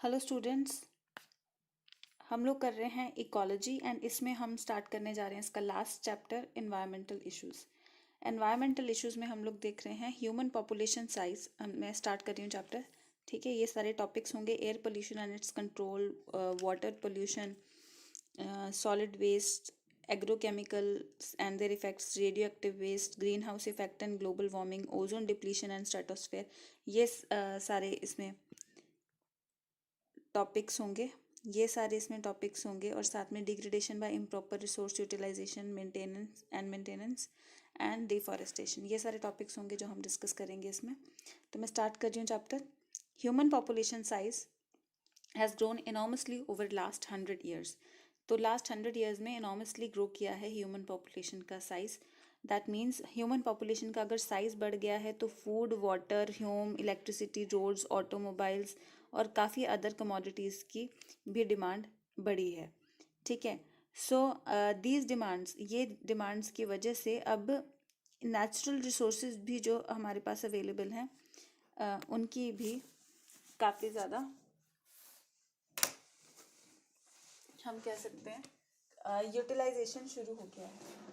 Hello students, हम लोग कर रहे हैं इकोलॉजी एंड इसमें हम स्टार्ट करने जा रहे हैं इसका last chapter environmental issues. Environmental issues में हम लोग देख रहे हैं ह्यूमन पॉपुलेशन साइज। मैं स्टार्ट कर रही हूँ चैप्टर। ठीक है, ये सारे टॉपिक्स होंगे: air pollution and its control, water pollution, solid waste, agrochemicals and their effects, radioactive waste, greenhouse effect and global warming, ozone depletion and stratosphere. ये सारे इसमें टॉपिक्स होंगे। ये सारे इसमें टॉपिक्स होंगे और साथ में degradation by improper resource utilization, maintenance and deforestation, ये सारे टॉपिक्स होंगे जो हम डिस्कस करेंगे इसमें। तो मैं स्टार्ट कर रही हूँ chapter. Human population size has grown enormously over last 100 years. तो लास्ट 100 ईयर्स में इनॉर्मसली ग्रो किया है ह्यूमन पॉपुलेशन का size. That means human population का अगर साइज बढ़ गया है तो फूड, वाटर, ह्यूम, इलेक्ट्रिसिटी, रोड्स, ऑटोमोबाइल्स और काफ़ी अदर कमोडिटीज़ की भी डिमांड बढ़ी है। ठीक है, सो दीज डिमांड्स, ये डिमांड्स की वजह से अब नेचुरल रिसोर्सेज भी जो हमारे पास अवेलेबल हैं उनकी भी काफ़ी ज़्यादा, हम कह सकते हैं, यूटिलाइजेशन शुरू हो गया है।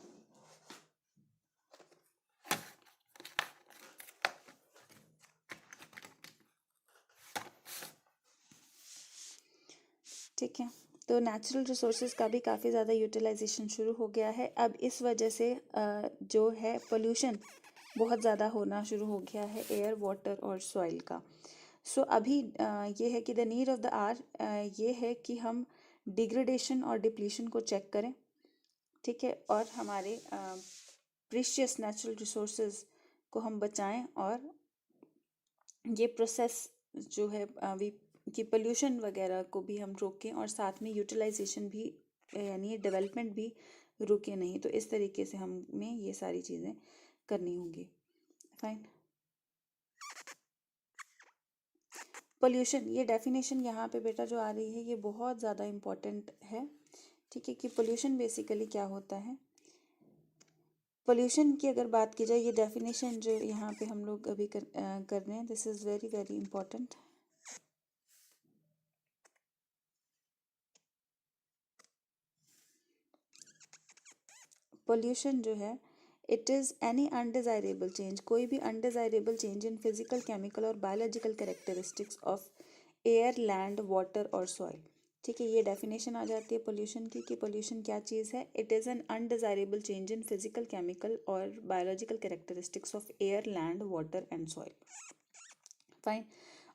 ठीक है, तो नेचुरल रिसोर्सेज का भी काफ़ी ज़्यादा यूटिलाइजेशन शुरू हो गया है। अब इस वजह से जो है पोल्यूशन बहुत ज़्यादा होना शुरू हो गया है एयर, वाटर और सॉइल का। सो अभी ये है कि the need of the hour ये है कि हम डिग्रेडेशन और डिप्लीशन को चेक करें। ठीक है, और हमारे प्रीशियस नेचुरल रिसोर्सेज को हम बचाएं और ये प्रोसेस जो है कि पोल्यूशन वगैरह को भी हम रोकें और साथ में यूटिलाइजेशन भी यानी डेवलपमेंट भी रुके नहीं। तो इस तरीके से हमें ये सारी चीज़ें करनी होंगी। फाइन। पोल्यूशन, ये डेफिनेशन यहाँ पे बेटा जो आ रही है ये बहुत ज़्यादा इम्पोर्टेंट है। ठीक है, कि पोल्यूशन बेसिकली क्या होता है। पोल्यूशन की अगर बात की जाए, ये डेफिनेशन जो यहाँ पे हम लोग अभी कर रहे हैं, this is very very important. Pollution जो है, it is any undesirable change, कोई भी undesirable change in physical, chemical और biological characteristics of air, land, water और सॉइल। ठीक है, ये डेफिनेशन आ जाती है पोल्यूशन की कि पोल्यूशन क्या चीज़ है। It is an undesirable change in physical, chemical और biological characteristics of air, land, water and soil. Fine.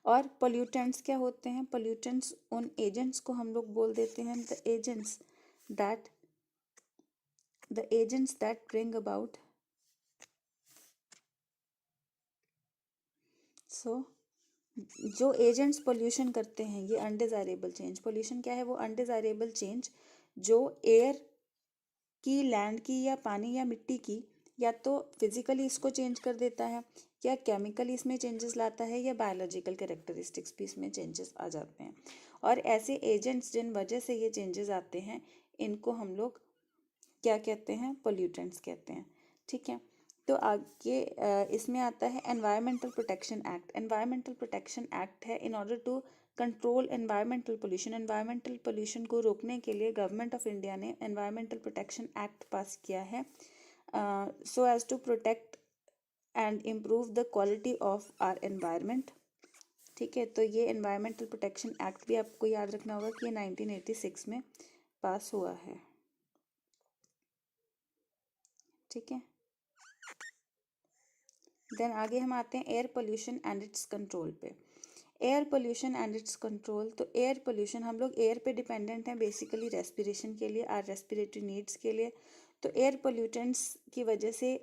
और पोल्यूटेंट्स क्या होते हैं? पोल्यूटेंट्स उन एजेंट्स को हम लोग बोल देते हैं that the agents that bring about जो एजेंट्स पोल्यूशन करते हैं, ये अनडिज़ायरेबल चेंज। पोल्यूशन क्या है? वो अनडिज़ायरेबल चेंज जो एयर की, लैंड की या पानी या मिट्टी की, या तो फिजिकली इसको चेंज कर देता है, या केमिकली इसमें चेंजेस लाता है, या बायोलॉजिकल कैरेक्टरिस्टिक्स भी इसमें चेंजेस आ जाते हैं। और ऐसे एजेंट्स जिन वजह से ये चेंजेस आते हैं, इनको हम लोग क्या कहते हैं? पोल्यूटेंट्स कहते हैं। ठीक है, तो आगे इसमें आता है environmental protection act. Environmental protection act है in order to control environmental pollution. Environmental pollution को रोकने के लिए गवर्नमेंट ऑफ इंडिया ने एनवायरमेंटल प्रोटेक्शन एक्ट पास किया है, so as to protect and improve the quality of our environment. ठीक है, तो ये एनवायरमेंटल प्रोटेक्शन एक्ट भी आपको याद रखना होगा कि ये 1986 में पास हुआ है। ठीक है, देन आगे हम आते हैं air pollution and its control पे। Air pollution and its control, तो एयर पोल्यूशन, हम लोग एयर पे डिपेंडेंट हैं बेसिकली रेस्पिरेशन के लिए, आर रेस्पिरेटरी नीड्स के लिए। तो एयर पोल्यूटेंट्स की वजह से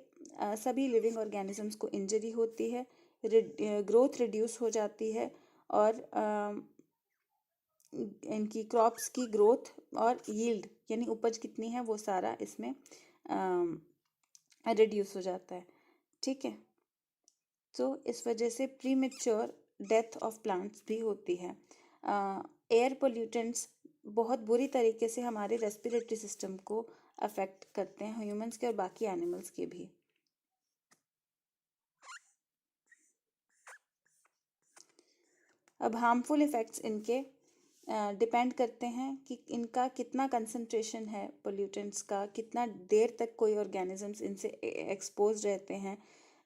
सभी लिविंग ऑर्गेनिजम्स को इंजरी होती है, ग्रोथ रिड्यूस हो जाती है, और इनकी क्रॉप्स की ग्रोथ और यील्ड यानी उपज कितनी है वो सारा इसमें रिड्यूस हो जाता है। ठीक है, तो इस वजह से प्रीमेच्योर डेथ ऑफ प्लांट्स भी होती है। एयर पोल्यूटेंट्स बहुत बुरी तरीके से हमारे रेस्पिरेटरी सिस्टम को अफेक्ट करते हैं, ह्यूमंस के और बाकी एनिमल्स के भी। अब हार्मफुल इफेक्ट्स इनके डिपेंड करते हैं कि इनका कितना कंसंट्रेशन है, पोल्यूटेंट्स का, कितना देर तक कोई ऑर्गेनिजम्स इनसे एक्सपोज रहते हैं,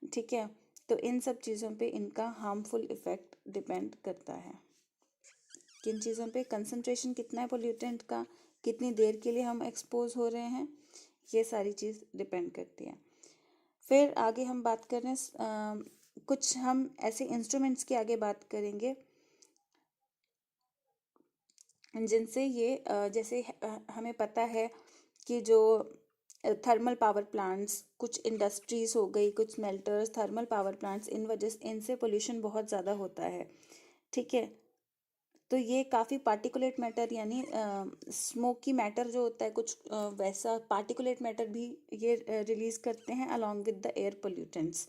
ठीक है। तो इन सब चीज़ों पे इनका हार्मफुल इफ़ेक्ट डिपेंड करता है। किन चीज़ों पे? कंसंट्रेशन कितना है पोल्यूटेंट का, कितनी देर के लिए हम एक्सपोज हो रहे हैं, ये सारी चीज़ डिपेंड करती है। फिर आगे हम बात कर रहे हैं कुछ हम ऐसे इंस्ट्रूमेंट्स की आगे बात करेंगे जिनसे ये जैसे हमें पता है कि जो थर्मल पावर प्लांट्स, कुछ इंडस्ट्रीज हो गई, कुछ स्मेल्टर्स, थर्मल पावर प्लांट्स, इन वजह से इनसे पोल्यूशन बहुत ज़्यादा होता है, ठीक है। तो ये काफ़ी पार्टिकुलेट मैटर यानी स्मोकी मैटर जो होता है कुछ वैसा पार्टिकुलेट मैटर भी ये रिलीज करते हैं along with the air pollutants,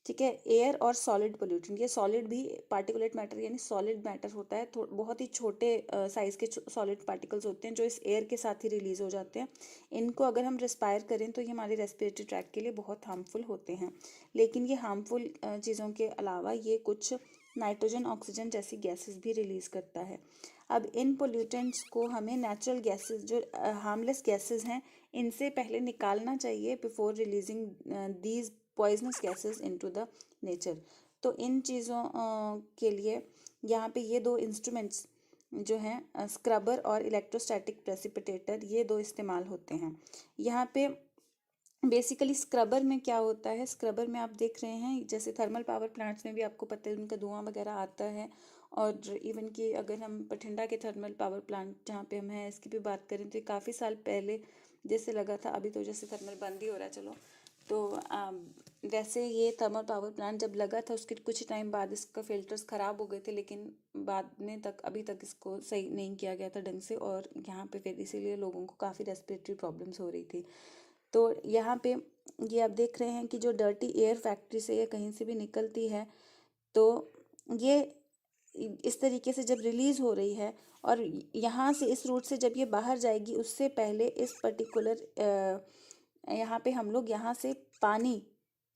ठीक है। एयर और सॉलिड पोल्यूटेंट, ये सॉलिड भी पार्टिकुलेट मैटर यानी सॉलिड मैटर होता है, बहुत ही छोटे साइज के सॉलिड पार्टिकल्स होते हैं जो इस एयर के साथ ही रिलीज हो जाते हैं। इनको अगर हम रिस्पायर करें तो ये हमारे रेस्पिरेटरी ट्रैक्ट के लिए बहुत हार्मफुल होते हैं। लेकिन ये हार्मफुल चीज़ों के अलावा ये कुछ नाइट्रोजन, ऑक्सीजन जैसी गैसेस भी रिलीज करता है। अब इन पोल्यूटेंट्स को हमें नेचुरल गैसेस जो हार्मलेस गैसेस हैं इनसे पहले निकालना चाहिए before releasing these poisonous gases into the nature. तो इन चीज़ों के लिए यहाँ पे ये दो इंस्ट्रूमेंट्स जो हैं स्क्रबर और इलेक्ट्रोस्टैटिक प्रेसिपिटेटर, ये दो इस्तेमाल होते हैं यहाँ पे। बेसिकली स्क्रबर में क्या होता है, स्क्रबर में आप देख रहे हैं जैसे थर्मल पावर प्लांट्स में भी आपको पता है उनका धुआं वगैरह आता है, और इवन कि अगर हम बठिंडा के थर्मल पावर प्लांट जहाँ पे हम हैं इसकी भी बात करें तो काफ़ी साल पहले जैसे लगा था, अभी तो जैसे थर्मल बंद ही हो रहा है चलो, तो वैसे ये थर्मल पावर प्लांट जब लगा था उसके कुछ टाइम बाद इसका फिल्टर्स ख़राब हो गए थे, लेकिन बाद में तक अभी तक इसको सही नहीं किया गया था ढंग से, और यहाँ पे फिर इसीलिए लोगों को काफ़ी रेस्पिरेटरी प्रॉब्लम्स हो रही थी। तो यहाँ पे ये आप देख रहे हैं कि जो डर्टी एयर फैक्ट्री से या कहीं से भी निकलती है तो ये इस तरीके से जब रिलीज़ हो रही है और यहाँ से इस रूट से जब ये बाहर जाएगी उससे पहले इस पर्टिकुलर यहाँ पे हम लोग यहाँ से पानी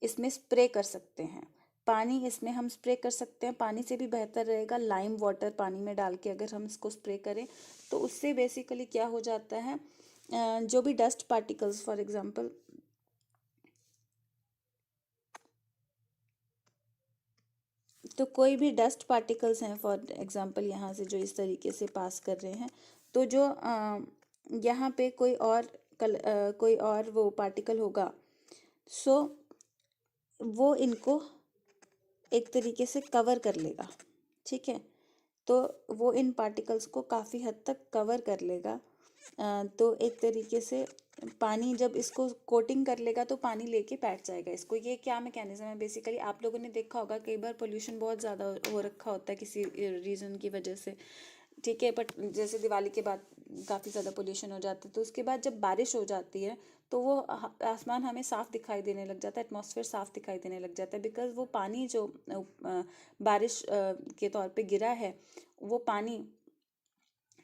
इसमें स्प्रे कर सकते हैं। पानी इसमें हम स्प्रे कर सकते हैं, पानी से भी बेहतर रहेगा लाइम वाटर पानी में डाल के अगर हम इसको स्प्रे करें तो उससे बेसिकली क्या हो जाता है, जो भी डस्ट पार्टिकल्स फॉर एग्जांपल तो कोई भी डस्ट पार्टिकल्स हैं फॉर एग्जांपल यहाँ से जो इस तरीके से पास कर रहे हैं, तो जो यहाँ पे कोई और वो पार्टिकल होगा, सो वो इनको एक तरीके से कवर कर लेगा, ठीक है। तो वो इन पार्टिकल्स को काफ़ी हद तक कवर कर लेगा। तो एक तरीके से पानी जब इसको कोटिंग कर लेगा तो पानी लेके बैठ जाएगा इसको। ये क्या मैकेनिज्म है, बेसिकली आप लोगों ने देखा होगा कई बार पोल्यूशन बहुत ज़्यादा हो रखा होता है किसी रीज़न की वजह से, ठीक है। बट जैसे दिवाली के बाद काफ़ी ज़्यादा पोल्यूशन हो जाता है तो उसके बाद जब बारिश हो जाती है तो वो आसमान हमें साफ़ दिखाई देने लग जाता है, एटमॉस्फेयर साफ़ दिखाई देने लग जाता है, बिकॉज वो पानी जो बारिश के तौर पे गिरा है वो पानी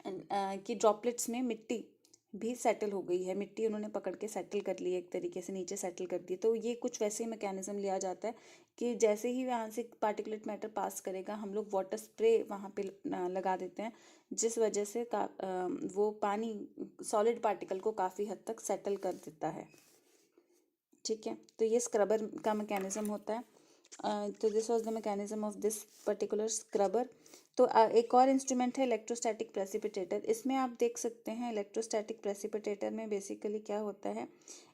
की ड्रॉपलेट्स में मिट्टी भी सेटल हो गई है, मिट्टी उन्होंने पकड़ के सेटल कर ली है, एक तरीके से नीचे सेटल कर दी। तो ये कुछ वैसे ही मैकेनिज्म लिया जाता है कि जैसे ही वहाँ से पार्टिकुलेट मैटर पास करेगा हम लोग वाटर स्प्रे वहाँ पे लगा देते हैं, जिस वजह से वो पानी सॉलिड पार्टिकल को काफ़ी हद तक सेटल कर देता है, ठीक है। तो ये स्क्रबर का मैकेनिज्म होता है। तो this was the mechanism of this particular scrubber. तो एक और इंस्ट्रूमेंट है इलेक्ट्रोस्टैटिक प्रेसिपिटेटर। इसमें आप देख सकते हैं इलेक्ट्रोस्टैटिक प्रेसिपिटेटर में बेसिकली क्या होता है।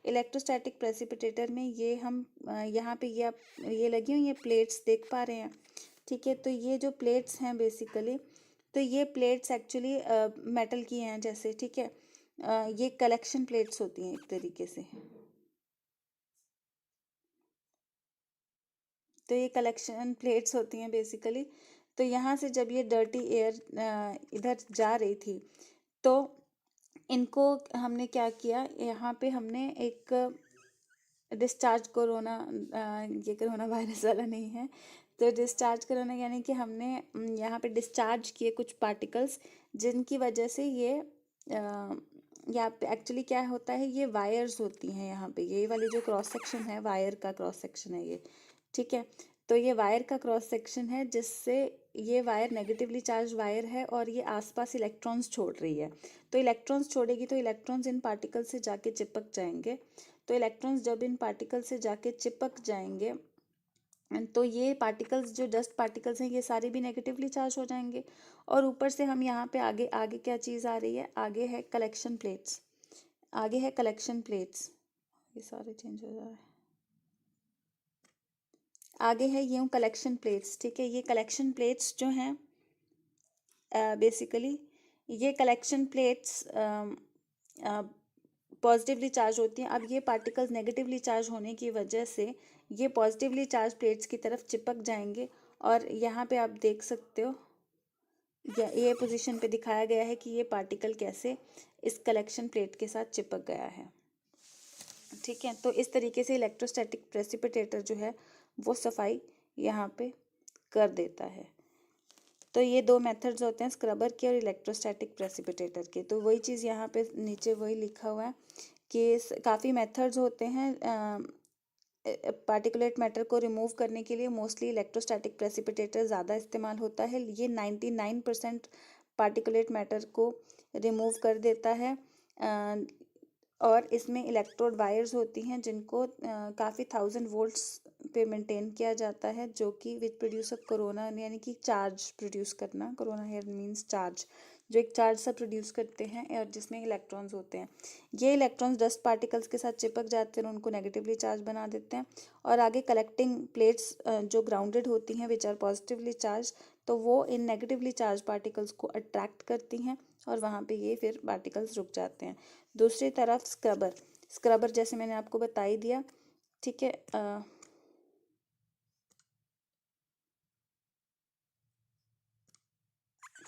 इलेक्ट्रोस्टैटिक प्रेसिपिटेटर में ये हम यहाँ पे ये आप ये लगी हुई ये प्लेट्स देख पा रहे हैं, ठीक है। तो ये जो प्लेट्स हैं बेसिकली, तो ये प्लेट्स एक्चुअली मेटल की हैं जैसे, ठीक है। ये कलेक्शन प्लेट्स होती हैं एक तरीके से। तो ये कलेक्शन प्लेट्स होती हैं बेसिकली। तो यहाँ से जब ये डर्टी एयर इधर जा रही थी तो इनको हमने क्या किया, यहाँ पे हमने एक डिस्चार्ज कोरोना, ये कोरोना वायरस वाला नहीं है, तो डिस्चार्ज कोरोना यानी कि हमने यहाँ पे डिस्चार्ज किए कुछ पार्टिकल्स जिनकी वजह से ये यहाँ पे एक्चुअली क्या होता है, ये वायर्स होती हैं यहाँ पे, ये वाली जो क्रॉस सेक्शन है वायर का क्रॉस सेक्शन है ये, ठीक है। तो ये वायर का क्रॉस सेक्शन है, जिससे ये वायर नेगेटिवली चार्ज वायर है और ये आसपास इलेक्ट्रॉन्स छोड़ रही है। तो इलेक्ट्रॉन्स छोड़ेगी तो इलेक्ट्रॉन्स इन पार्टिकल से जाके चिपक जाएंगे। तो इलेक्ट्रॉन्स जब इन पार्टिकल से जाके चिपक जाएंगे तो ये पार्टिकल्स, जो डस्ट पार्टिकल्स हैं, ये सारे भी नेगेटिवली चार्ज हो जाएंगे। और ऊपर से हम यहाँ पे आगे आगे क्या चीज़ आ रही है, आगे है कलेक्शन प्लेट्स। आगे है कलेक्शन प्लेट्स, ये सारे चेंज हो जा रहे हैं। आगे है ये कलेक्शन प्लेट्स, ठीक है। ये कलेक्शन प्लेट्स जो हैं बेसिकली ये कलेक्शन प्लेट्स पॉजिटिवली चार्ज होती हैं। अब ये पार्टिकल्स नेगेटिवली चार्ज होने की वजह से ये पॉजिटिवली चार्ज प्लेट्स की तरफ चिपक जाएंगे। और यहाँ पे आप देख सकते हो, ये पोजीशन पे दिखाया गया है कि ये पार्टिकल कैसे इस कलेक्शन प्लेट के साथ चिपक गया है, ठीक है। तो इस तरीके से इलेक्ट्रोस्टैटिक प्रेसिपिटेटर जो है वो सफाई यहाँ पे कर देता है। तो ये दो मेथड्स होते हैं, स्क्रबर के और इलेक्ट्रोस्टैटिक प्रेसिपिटेटर के। तो वही चीज़ यहाँ पे नीचे वही लिखा हुआ है कि काफ़ी मेथड्स होते हैं पार्टिकुलेट मैटर को रिमूव करने के लिए। मोस्टली इलेक्ट्रोस्टैटिक प्रेसिपिटेटर ज़्यादा इस्तेमाल होता है। ये 99% पार्टिकुलेट मैटर को रिमूव कर देता है। और इसमें इलेक्ट्रोड वायर्स होती हैं जिनको काफ़ी 1000 वोल्ट्स पे मेंटेन किया जाता है, जो कि विच प्रोड्यूस अ कोरोना, यानी कि चार्ज प्रोड्यूस करना। कोरोना हेयर मींस चार्ज, जो एक चार्ज सा प्रोड्यूस करते हैं और जिसमें इलेक्ट्रॉन्स होते हैं। ये इलेक्ट्रॉन्स डस्ट पार्टिकल्स के साथ चिपक जाते हैं और उनको नेगेटिवली चार्ज बना देते हैं। और आगे कलेक्टिंग प्लेट्स जो ग्राउंडेड होती हैं विच आर पॉजिटिवली चार्ज, तो वो इन नेगेटिवली चार्ज पार्टिकल्स को अट्रैक्ट करती हैं और वहाँ पे ये फिर पार्टिकल्स रुक जाते हैं। दूसरी तरफ स्क्रबर, स्क्रबर जैसे मैंने आपको बता ही दिया, ठीक है।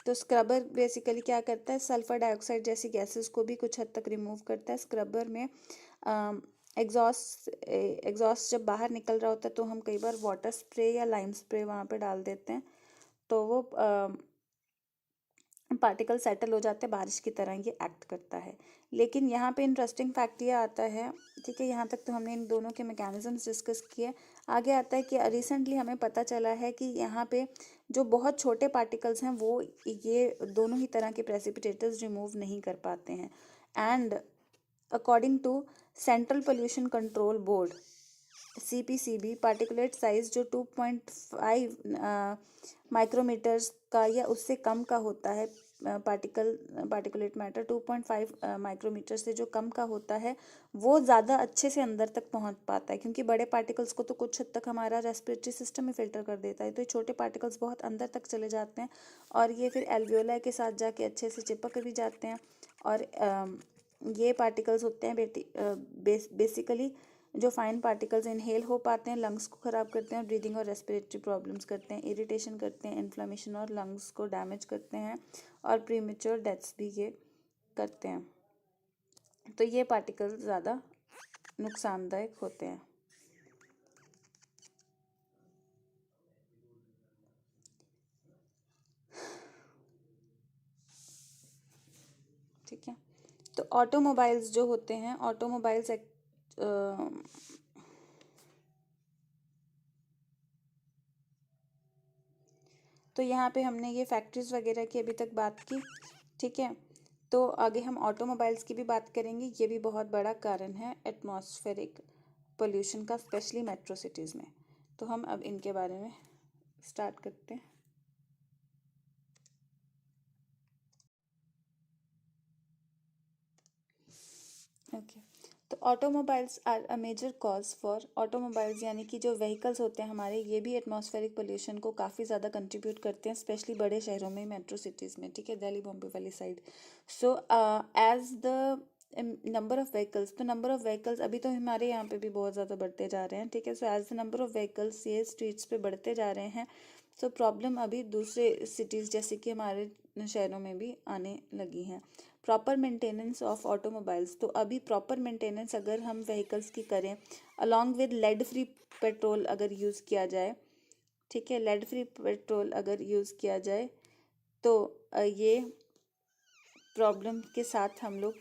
तो स्क्रबर बेसिकली क्या करता है, सल्फर डाइऑक्साइड जैसी गैसेस को भी कुछ हद तक रिमूव करता है। स्क्रबर में एग्जॉस्ट जब बाहर निकल रहा होता है तो हम कई बार वाटर स्प्रे या लाइम स्प्रे वहाँ पे डाल देते हैं, तो वो पार्टिकल सेटल हो जाते हैं, बारिश की तरह ये एक्ट करता है। लेकिन यहाँ पे इंटरेस्टिंग फैक्ट ये आता है, ठीक है। यहाँ तक तो हमने इन दोनों के मैकेनिज्म्स डिस्कस किए। आगे आता है कि रिसेंटली हमें पता चला है कि यहाँ पे जो बहुत छोटे पार्टिकल्स हैं वो ये दोनों ही तरह के प्रेसिपिटेटर्स रिमूव नहीं कर पाते हैं। And according to central pollution control board CPCB, particulate size जो 2.5 माइक्रोमीटर्स का या उससे कम का होता है, पार्टिकुलेट मैटर 2.5 माइक्रोमीटर से जो कम का होता है वो ज़्यादा अच्छे से अंदर तक पहुंच पाता है, क्योंकि बड़े पार्टिकल्स को तो कुछ हद तक हमारा रेस्पिरेटरी सिस्टम में फिल्टर कर देता है। तो ये छोटे पार्टिकल्स बहुत अंदर तक चले जाते हैं और ये फिर एल्वियोलाई के साथ जाके अच्छे से चिपक भी जाते हैं। और ये पार्टिकल्स होते हैं बेसिकली जो फाइन पार्टिकल्स इनहेल हो पाते हैं, लंग्स को ख़राब करते हैं, ब्रीदिंग और रेस्पिरेटरी प्रॉब्लम्स करते हैं, इरिटेशन करते हैं, इन्फ्लेमेशन और लंग्स को डैमेज करते हैं और प्रीमेच्योर डेथ्स भी ये करते हैं। तो ये पार्टिकल्स ज़्यादा नुकसानदायक होते हैं। ठीक है। तो ऑटोमोबाइल्स जो होते हैं, ऑटोमोबाइल्स तो यहाँ पे हमने ये फैक्ट्रीज वगैरह की अभी तक बात की, ठीक है। तो आगे हम ऑटोमोबाइल्स की भी बात करेंगे। ये भी बहुत बड़ा कारण है एटमॉस्फेरिक पोल्यूशन का, स्पेशली मेट्रो सिटीज़ में। तो हम अब इनके बारे में स्टार्ट करते हैं। ओके। तो automobiles are a major cause for, automobiles यानी कि जो व्हीकल्स होते हैं हमारे, ये भी एटमॉस्फेरिक पोल्यूशन को काफ़ी ज़्यादा कंट्रीब्यूट करते हैं, स्पेशली बड़े शहरों में, मेट्रो सिटीज़ में, ठीक है, दिल्ली बॉम्बे वाली side. So as the number of vehicles, तो नंबर ऑफ व्हीकल्स अभी तो हमारे यहाँ पे भी बहुत ज़्यादा बढ़ते जा रहे हैं, ठीक है। So as the number of vehicles ये स्ट्रीट्स पे बढ़ते जा रहे हैं, सो प्रॉब्लम अभी दूसरे सिटीज़ जैसे कि हमारे शहरों में भी आने लगी हैं। प्रॉपर मेंटेनेंस ऑफ ऑटोमोबाइल्स, तो अभी प्रॉपर मेंटेनेंस अगर हम व्हीकल्स की करें, along with lead free petrol अगर यूज़ किया जाए, ठीक है, लेड फ्री पेट्रोल अगर यूज़ किया जाए तो ये प्रॉब्लम के साथ हम लोग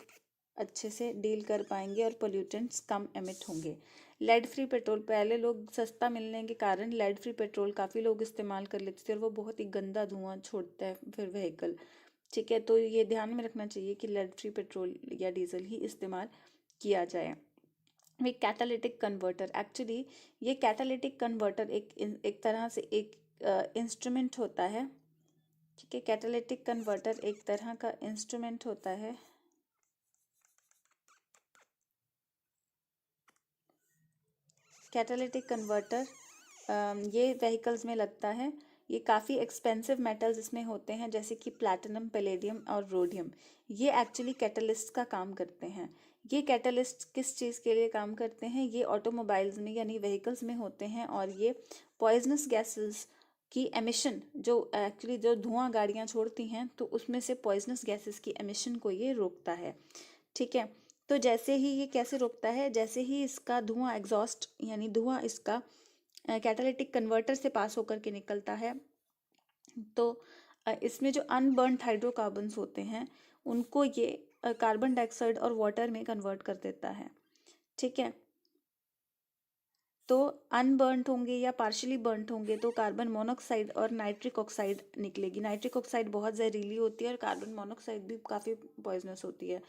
अच्छे से डील कर पाएंगे और पोल्यूटेंट्स कम एमिट होंगे। लेड फ्री पेट्रोल, पहले लोग सस्ता मिलने के कारण लेड फ्री पेट्रोल काफ़ी लोग इस्तेमाल कर लेते थे और वो बहुत ही गंदा धुआं छोड़ता है फिर व्हीकल। ठीक है, तो ये ध्यान में रखना चाहिए कि लेड फ्री पेट्रोल या डीजल ही इस्तेमाल किया जाए। वे कैटालिटिक कन्वर्टर, एक्चुअली ये कैटालिटिक कन्वर्टर एक तरह से एक इंस्ट्रूमेंट होता है। ठीक है, कैटालिटिक कन्वर्टर एक तरह का इंस्ट्रूमेंट होता है। कैटालिटिक कन्वर्टर ये व्हीकल्स में लगता है। ये काफ़ी एक्सपेंसिव मेटल्स इसमें होते हैं, जैसे कि प्लैटिनम, पैलेडियम और रोडियम। ये एक्चुअली कैटलिस्ट का काम करते हैं। ये कैटलिस्ट किस चीज़ के लिए काम करते हैं? ये ऑटोमोबाइल्स में यानी व्हीकल्स में होते हैं और ये पॉइजनस गैसेस की एमिशन, जो एक्चुअली जो धुआं गाड़ियाँ छोड़ती हैं, तो उसमें से पॉइजनस गैसेस की एमिशन को ये रोकता है। ठीक है, तो जैसे ही ये कैसे रोकता है, जैसे ही इसका धुआं एग्जॉस्ट यानी धुआं इसका कैटालिटिक कन्वर्टर से पास होकर के निकलता है, तो इसमें जो अनबर्न्ड हाइड्रोकार्बन्स होते हैं उनको ये कार्बन डाइऑक्साइड और वाटर में कन्वर्ट कर देता है। ठीक है, तो अनबर्न्ड होंगे या पार्शली बर्न्ड होंगे तो कार्बन मोनोऑक्साइड और नाइट्रिक ऑक्साइड निकलेगी। नाइट्रिक ऑक्साइड बहुत जहरीली होती है और कार्बन मोनोऑक्साइड भी काफ़ी पॉइजनस होती है।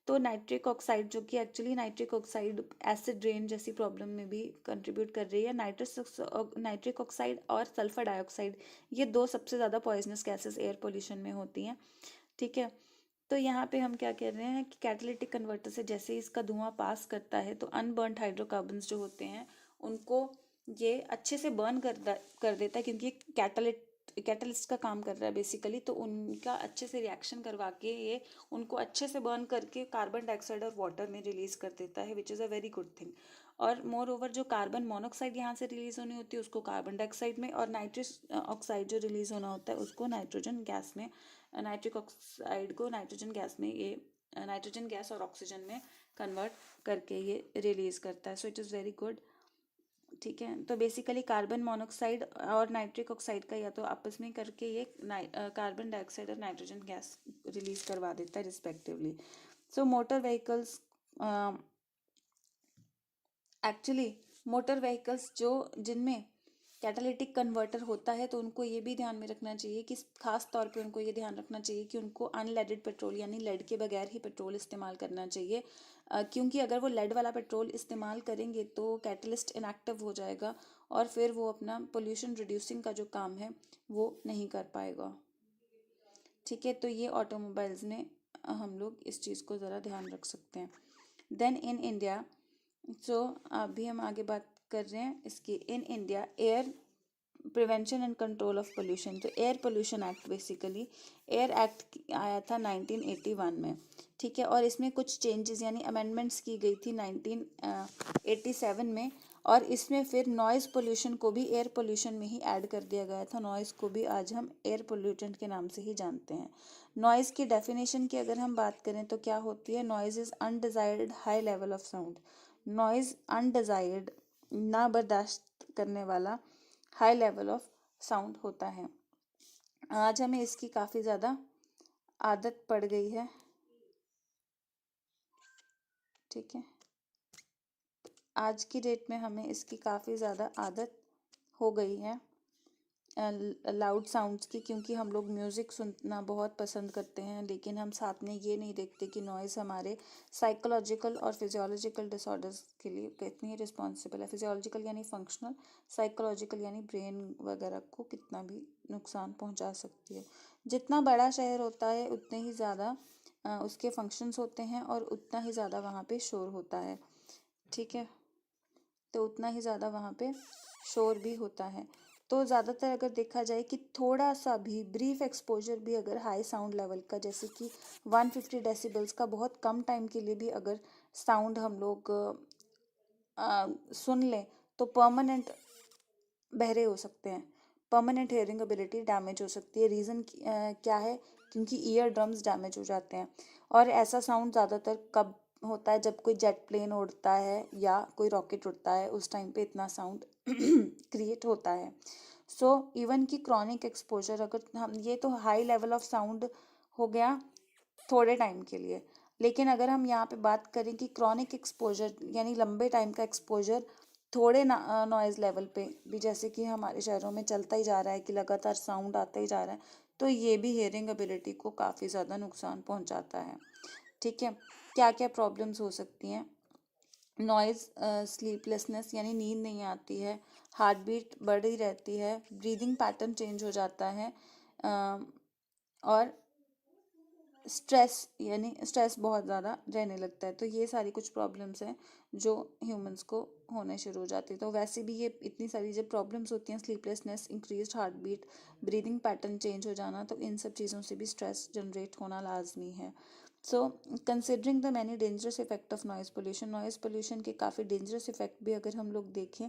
तो नाइट्रिक ऑक्साइड, जो कि actually nitric oxide acid rain जैसी प्रॉब्लम में भी कंट्रीब्यूट कर रही है। नाइट्रिक ऑक्साइड और सल्फर डाइऑक्साइड, ये दो सबसे ज़्यादा पॉइजनस गैसेस एयर पोल्यूशन में होती हैं। ठीक है, तो यहाँ पे हम क्या कह रहे हैं कि कैटालिटिक कन्वर्टर से जैसे ही इसका धुआं पास करता है तो अनबर्न्ड हाइड्रोकार्बन्स जो होते हैं उनको ये अच्छे से बर्न कर देता है, क्योंकि कैटलिस्ट का काम कर रहा है बेसिकली। तो उनका अच्छे से रिएक्शन करवा के ये उनको अच्छे से बर्न करके कार्बन डाइऑक्साइड और वाटर में रिलीज कर देता है, which is a very good thing. और मोर ओवर जो कार्बन मोनोऑक्साइड यहाँ से रिलीज होनी होती है उसको कार्बन डाइऑक्साइड में, और नाइट्रस ऑक्साइड जो रिलीज होना होता है उसको नाइट्रोजन गैस में, नाइट्रिक ऑक्साइड को नाइट्रोजन गैस में, ये नाइट्रोजन गैस और ऑक्सीजन में कन्वर्ट करके ये रिलीज करता है। So it is very good. ठीक है, तो बेसिकली कार्बन मोनोऑक्साइड और नाइट्रिक ऑक्साइड का या तो आपस में करके ये कार्बन डाइऑक्साइड और नाइट्रोजन गैस रिलीज करवा देता है रिस्पेक्टिवली। सो motor vehicles, actually motor vehicles जो जिनमें कैटालिटिक कन्वर्टर होता है, तो उनको ये भी ध्यान में रखना चाहिए कि खास तौर पे उनको ये ध्यान रखना चाहिए कि उनको अनलेडेड पेट्रोल यानी लेड के बगैर ही पेट्रोल इस्तेमाल करना चाहिए, क्योंकि अगर वो लेड वाला पेट्रोल इस्तेमाल करेंगे तो कैटलिस्ट इनएक्टिव हो जाएगा और फिर वो अपना पोल्यूशन रिड्यूसिंग का जो काम है वो नहीं कर पाएगा। ठीक है, तो ये ऑटोमोबाइल्स में हम लोग इस चीज़ को ज़रा ध्यान रख सकते हैं। देन इन इंडिया, सो अभी हम आगे बात कर रहे हैं इसकी। In India air prevention and control of pollution, तो air pollution act, basically air act आया था 1981 में। ठीक है, और इसमें कुछ चेंजेस यानी अमेंडमेंट्स की गई थी 1987 में, और इसमें फिर नॉइज़ पोल्यूशन को भी एयर पोल्यूशन में ही ऐड कर दिया गया था। नॉइज़ को भी आज हम एयर पोल्यूटेंट के नाम से ही जानते हैं। नॉइज़ की डेफिनेशन की अगर हम बात करें तो क्या होती है? Noise is undesired high level of sound. Noise undesired, ना बर्दाश्त करने वाला हाई लेवल ऑफ साउंड होता है। आज हमें इसकी काफ़ी ज़्यादा आदत पड़ गई है। ठीक है, आज की डेट में हमें इसकी काफ़ी ज़्यादा आदत हो गई है लाउड साउंड्स की, क्योंकि हम लोग म्यूज़िक सुनना बहुत पसंद करते हैं, लेकिन हम साथ में ये नहीं देखते कि नॉइज़ हमारे साइकोलॉजिकल और फिजियोलॉजिकल डिसऑर्डर्स के लिए कितनी रिस्पॉन्सिबल है। फिजियोलॉजिकल यानी फंक्शनल, साइकोलॉजिकल यानी ब्रेन वगैरह को कितना भी नुकसान पहुंचा सकती है। जितना बड़ा शहर होता है उतने ही ज़्यादा उसके फंक्शंस होते हैं और उतना ही ज़्यादा वहाँ पे शोर होता है। ठीक है, तो उतना ही ज़्यादा वहाँ पे शोर भी होता है। तो ज़्यादातर अगर देखा जाए कि थोड़ा सा भी ब्रीफ एक्सपोजर भी अगर हाई साउंड लेवल का, जैसे कि 150 डेसिबल्स का बहुत कम टाइम के लिए भी अगर साउंड हम लोग सुन लें तो परमानेंट बहरे हो सकते हैं, परमानेंट हेयरिंग एबिलिटी डैमेज हो सकती है। रीज़न क्या है? क्योंकि ईयर ड्रम्स डैमेज हो जाते हैं। और ऐसा साउंड ज़्यादातर कब होता है? जब कोई जेट प्लेन उड़ता है या कोई रॉकेट उड़ता है, उस टाइम पे इतना साउंड क्रिएट होता है। सो इवन की क्रॉनिक एक्सपोजर, अगर हम, ये तो हाई लेवल ऑफ साउंड हो गया थोड़े टाइम के लिए, लेकिन अगर हम यहाँ पे बात करें कि क्रॉनिक एक्सपोजर यानी लंबे टाइम का एक्सपोजर थोड़े नॉइज़ लेवल पे भी, जैसे कि हमारे शहरों में चलता ही जा रहा है कि लगातार साउंड आता ही जा रहा है, तो ये भी हेयरिंग एबिलिटी को काफ़ी ज़्यादा नुकसान पहुंचाता है। ठीक है, क्या क्या प्रॉब्लम्स हो सकती हैं? नॉइज़, स्लीपलेसनेस यानी नींद नहीं आती है, हार्ट बीट बढ़ी रहती है, ब्रीदिंग पैटर्न चेंज हो जाता है, और स्ट्रेस यानी स्ट्रेस बहुत ज़्यादा रहने लगता है। तो ये सारी कुछ प्रॉब्लम्स हैं जो ह्यूमंस को होने शुरू हो जाती है। तो वैसे भी ये इतनी सारी जब प्रॉब्लम्स होती हैं, sleeplessness, increased heart beat, breathing pattern change हो जाना, तो इन सब चीज़ों से भी स्ट्रेस जनरेट होना लाजमी है। So considering the many dangerous effect of noise pollution के काफ़ी डेंजरस इफेक्ट भी अगर हम लोग देखें,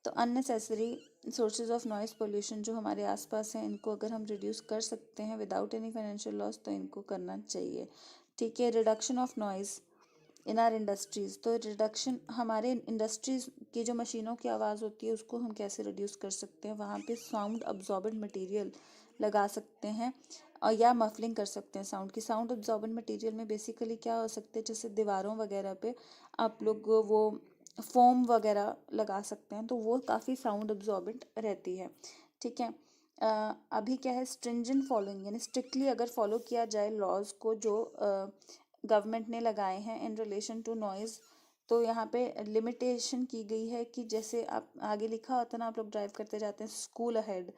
तो unnecessary sources of noise pollution जो हमारे आसपास हैं, इनको अगर हम रिड्यूस कर सकते हैं विदाउट एनी फाइनेंशियल लॉस, तो इनको करना चाहिए। ठीक है, reduction of noise in are industries, तो रिडक्शन हमारे इंडस्ट्रीज़ की जो मशीनों की आवाज़ होती है उसको हम कैसे रिड्यूस कर सकते हैं? वहाँ पे साउंड अब्जॉर्बेंट मटेरियल लगा सकते हैं, और या मफलिंग कर सकते हैं साउंड की। साउंड अब्जॉर्बेंट मटेरियल में बेसिकली क्या हो सकते हैं, जैसे दीवारों वगैरह पे आप लोग वो फोम वगैरह लगा सकते हैं, तो वो काफ़ी साउंड अब्जॉर्बेंट रहती है। ठीक है, अभी क्या है, स्ट्रिंजेंट फॉलोइंग यानी स्ट्रिक्टली अगर फॉलो किया जाए लॉज को जो गवर्नमेंट ने लगाए हैं इन रिलेशन टू नॉइज़, तो यहाँ पे लिमिटेशन की गई है कि जैसे आप आगे लिखा होता है ना, आप लोग ड्राइव करते जाते हैं, स्कूल अहेड,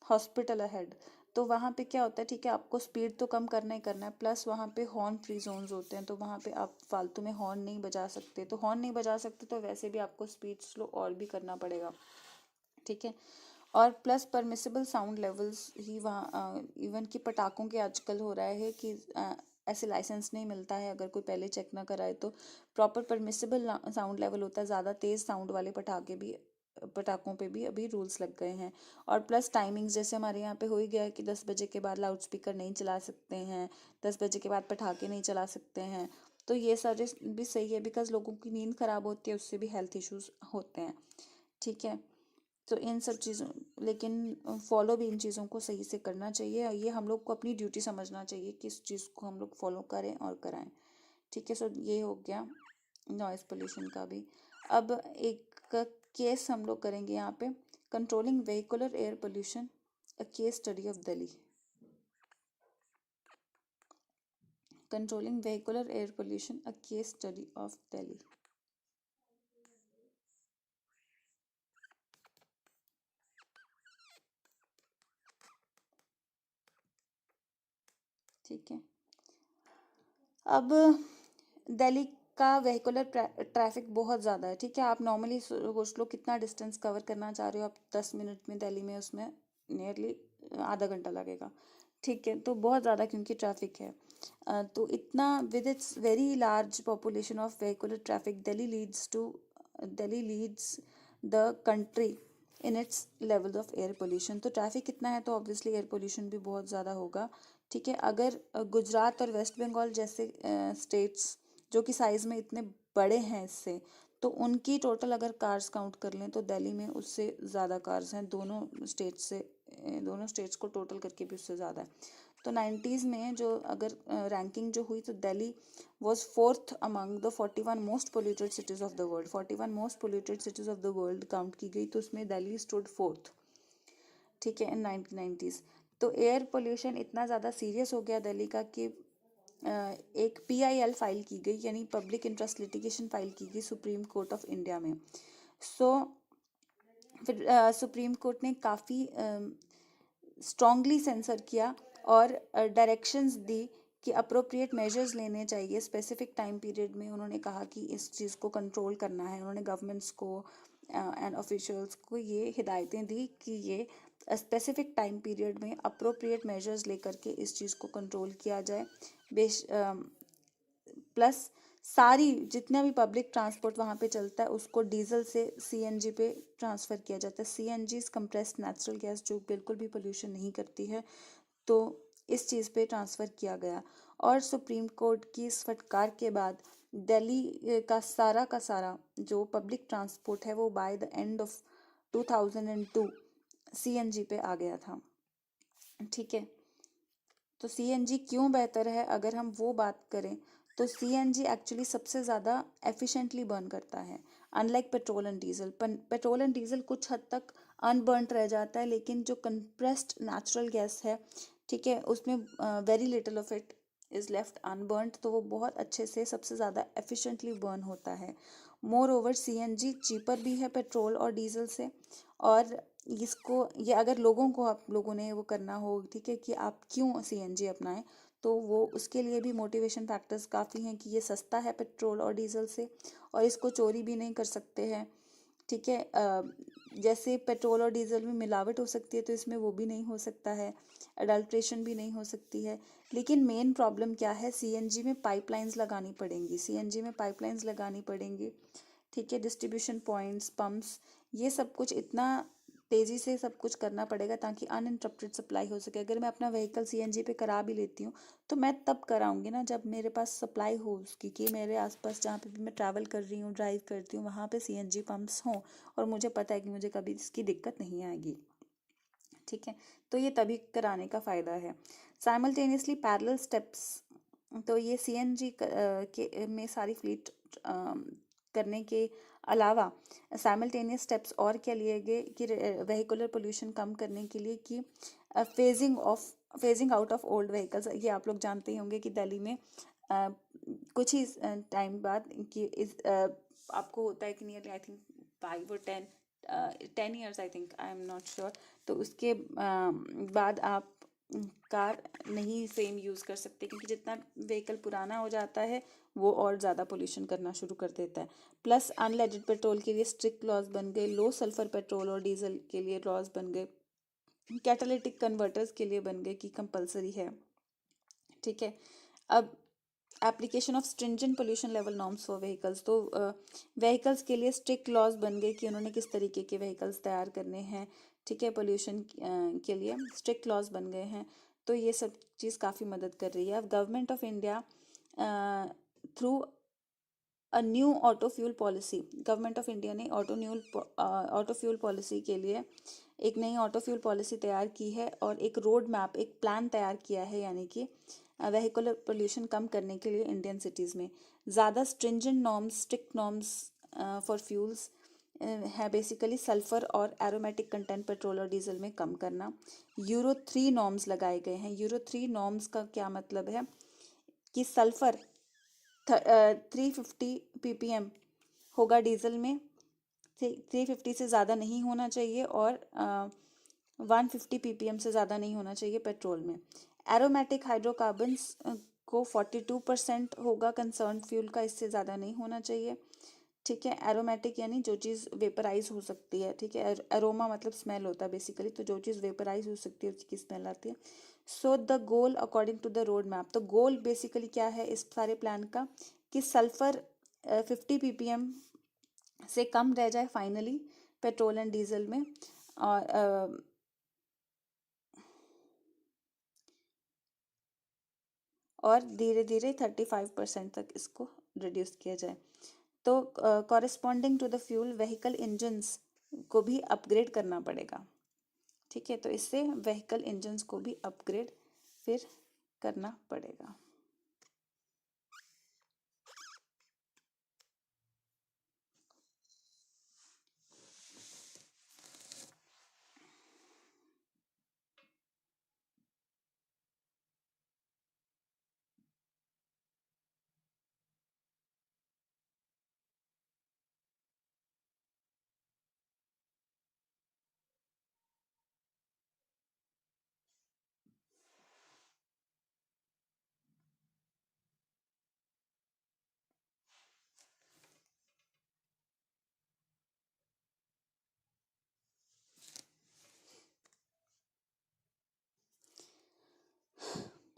हॉस्पिटल अहेड, तो वहाँ पे क्या होता है, ठीक है, आपको स्पीड तो कम करना ही करना है, प्लस वहाँ पे हॉर्न फ्री जोन्स होते हैं, तो वहाँ पे आप फालतू में हॉर्न नहीं बजा सकते, तो हॉर्न नहीं बजा सकते तो वैसे भी आपको स्पीड स्लो और भी करना पड़ेगा। ठीक है, और प्लस परमिसिबल साउंड लेवल्स ही वहाँ, इवन कि पटाखों के आजकल हो रहा है कि ऐसे लाइसेंस नहीं मिलता है अगर कोई पहले चेक ना कराए, तो प्रॉपर परमिसिबल साउंड लेवल होता है, ज़्यादा तेज़ साउंड वाले पटाखों पे भी अभी रूल्स लग गए हैं। और प्लस टाइमिंग्स, जैसे हमारे यहाँ पे हो ही गया है कि 10 बजे के बाद लाउड स्पीकर नहीं चला सकते हैं, 10 बजे के बाद पटाखे नहीं चला सकते हैं, तो ये सारे भी सही है, बिकॉज लोगों की नींद खराब होती है, उससे भी हेल्थ इश्यूज होते हैं। ठीक है, तो इन सब चीज़ों, लेकिन फॉलो भी इन चीज़ों को सही से करना चाहिए, और ये हम लोग को अपनी ड्यूटी समझना चाहिए कि इस चीज़ को हम लोग फॉलो करें और कराएं। ठीक है, सो ये हो गया नॉइज़ पोल्यूशन का भी। अब एक केस हम लोग करेंगे यहाँ पे, controlling vehicular air pollution, a case study of Delhi. Controlling vehicular air pollution, a case study of Delhi. ठीक है, अब दिल्ली का वेहिकुलर ट्रैफिक बहुत ज़्यादा है। ठीक है, आप नॉर्मली सोच लो कितना डिस्टेंस कवर करना चाह रहे हो आप 10 मिनट में दिल्ली में, उसमें नियरली आधा घंटा लगेगा। ठीक है, तो बहुत ज़्यादा क्योंकि ट्रैफिक है। तो इतना with its very large population of vehicular traffic, Delhi leads the country in its level of air pollution. तो ट्रैफिक कितना है तो ऑब्वियसली एयर पोल्यूशन भी बहुत ज़्यादा होगा। ठीक है, अगर गुजरात और वेस्ट बंगाल जैसे स्टेट्स जो कि साइज़ में इतने बड़े हैं इससे, तो उनकी टोटल अगर कार्स काउंट कर लें तो दिल्ली में उससे ज़्यादा कार्स हैं, दोनों स्टेट्स को टोटल करके भी उससे ज़्यादा है। तो 90s में जो अगर रैंकिंग जो हुई, तो Delhi was fourth among the 41 most polluted cities of the world. 41 most polluted cities of the world count की गई, तो उसमें दिल्ली स्टूड फोर्थ। ठीक है, इन 1990s। तो एयर पोल्यूशन इतना ज़्यादा सीरियस हो गया दिल्ली का कि एक PIL फाइल की गई, यानी पब्लिक इंटरेस्ट लिटिगेशन फाइल की गई सुप्रीम कोर्ट ऑफ इंडिया में। सो फिर सुप्रीम कोर्ट ने काफ़ी स्ट्रांगली सेंसर किया और डायरेक्शंस दी कि अप्रोप्रिएट मेजर्स लेने चाहिए स्पेसिफिक टाइम पीरियड में। उन्होंने कहा कि इस चीज़ को कंट्रोल करना है। उन्होंने गवर्नमेंट्स को एंड ऑफिशियल्स को ये हिदायतें दी कि ये स्पेसिफिक टाइम पीरियड में अप्रोप्रिएट मेजर्स लेकर के इस चीज़ को कंट्रोल किया जाए। प्लस सारी जितना भी पब्लिक ट्रांसपोर्ट वहाँ पे चलता है उसको डीजल से CNG पे ट्रांसफ़र किया जाता है। CNG कंप्रेस्ड नेचुरल गैस, जो बिल्कुल भी पोल्यूशन नहीं करती है, तो इस चीज़ पे ट्रांसफ़र किया गया। और सुप्रीम कोर्ट की इस फटकार के बाद दिल्ली का सारा जो पब्लिक ट्रांसपोर्ट है वो by the end of 2002 CNG पे आ गया था। ठीक है, तो CNG क्यों बेहतर है अगर हम वो बात करें, तो CNG एक्चुअली सबसे ज़्यादा एफिशिएंटली बर्न करता है। Unlike petrol and diesel, petrol and diesel कुछ हद तक अनबर्नड रह जाता है, लेकिन जो कंप्रेस्ड नेचुरल गैस है, ठीक है, उसमें very little of it is left unburned, तो वो बहुत अच्छे से सबसे ज़्यादा एफिशिएंटली बर्न होता है। मोर ओवर सीएनजी चीपर भी है पेट्रोल और डीजल से, और इसको ये अगर लोगों को, आप लोगों ने वो करना हो, ठीक है, कि आप क्यों सीएनजी अपनाएं, तो वो उसके लिए भी मोटिवेशन फैक्टर्स काफ़ी हैं कि ये सस्ता है पेट्रोल और डीजल से, और इसको चोरी भी नहीं कर सकते हैं, ठीक है। जैसे पेट्रोल और डीजल में मिलावट हो सकती है, तो इसमें वो भी नहीं हो सकता है, अडल्ट्रेशन भी नहीं हो सकती है। लेकिन मेन प्रॉब्लम क्या है, सीएनजी में पाइपलाइंस लगानी पड़ेंगी, सीएनजी में पाइपलाइंस लगानी पड़ेंगी, ठीक है, डिस्ट्रीब्यूशन पॉइंट्स, पंप्स, ये सब कुछ इतना तेज़ी से सब कुछ करना पड़ेगा ताकि अनइंटरप्टेड सप्लाई हो सके। अगर मैं अपना व्हीकल सीएनजी पे करा भी लेती हूँ, तो मैं तब कराऊंगी ना जब मेरे पास सप्लाई हो उसकी, कि मेरे आसपास जहाँ पे भी मैं ट्रैवल कर रही हूँ, ड्राइव करती हूँ, वहाँ पे सीएनजी पंप्स हों, और मुझे पता है कि मुझे कभी इसकी दिक्कत नहीं आएगी, ठीक है। तो ये तभी कराने का फ़ायदा है। साइमल्टेनियसली पैरेलल स्टेप्स, तो ये सीएनजी के में सारी फ्लीट करने के अलावा साइमल्टेनियस स्टेप्स और क्या लिए गए कि वेहिकुलर पोल्यूशन कम करने के लिए, कि phasing out of old vehicles. ये आप लोग जानते ही होंगे कि दिल्ली में कुछ ही टाइम बाद कि आपको होता है कि नियरली आई थिंक 5 और 10 years, I think, I am not sure, तो उसके बाद आप कार नहीं सेम यूज़ कर सकते, क्योंकि जितना व्हीकल पुराना हो जाता है वो और ज़्यादा पोल्यूशन करना शुरू कर देता है। प्लस अनलेडेड पेट्रोल के लिए स्ट्रिक्ट लॉज बन गए, लो सल्फर पेट्रोल और डीजल के लिए लॉज बन गए, कैटालिटिक कन्वर्टर्स के लिए बन गए कि कंपलसरी है, ठीक है। अब application of stringent pollution level norms for vehicles, तो व्हीकल्स के लिए स्ट्रिक्ट लॉज बन गए कि उन्होंने किस तरीके के व्हीकल्स तैयार करने हैं, ठीक है, पोल्यूशन के लिए स्ट्रिक्ट लॉज बन गए हैं। तो ये सब चीज़ काफ़ी मदद कर रही है। अब government of India through a new auto fuel policy, government of India ने ऑटो फ्यूल पॉलिसी के लिए एक नई ऑटो फ्यूल पॉलिसी तैयार की है, और एक रोड मैप, एक प्लान तैयार किया है, यानी कि वेहिकुलर पोल्यूशन कम करने के लिए इंडियन सिटीज़ में ज़्यादा stringent norms, strict norms for fuels है, बेसिकली सल्फर और एरोमेटिक कंटेंट पेट्रोल और डीजल में कम करना। यूरो 3 नॉर्म्स लगाए गए हैं। यूरो 3 नॉर्म्स का क्या मतलब है कि सल्फर 350 ppm होगा डीजल में, 350 से ज़्यादा नहीं होना चाहिए, और 150 ppm से ज़्यादा नहीं होना चाहिए पेट्रोल में। एरोमेटिक हाइड्रोकार्बन्स को 42% होगा कंसर्न फ्यूल का, इससे ज़्यादा नहीं होना चाहिए, ठीक है। एरोमेटिक यानी जो चीज़ वेपराइज हो सकती है, ठीक है, एरोमा मतलब स्मेल होता है बेसिकली, तो जो चीज़ वेपराइज हो सकती है उसकी स्मेल आती है। So the goal according to the road map, तो गोल बेसिकली क्या है इस सारे प्लान का, कि सल्फर 50 ppm से कम रह जाए फाइनली पेट्रोल एंड डीजल में, और धीरे धीरे 35% तक इसको रिड्यूस किया जाए। तो corresponding to the fuel vehicle engines को भी अपग्रेड करना पड़ेगा, ठीक है। तो इससे व्हीकल इंजन्स को भी अपग्रेड फिर करना पड़ेगा।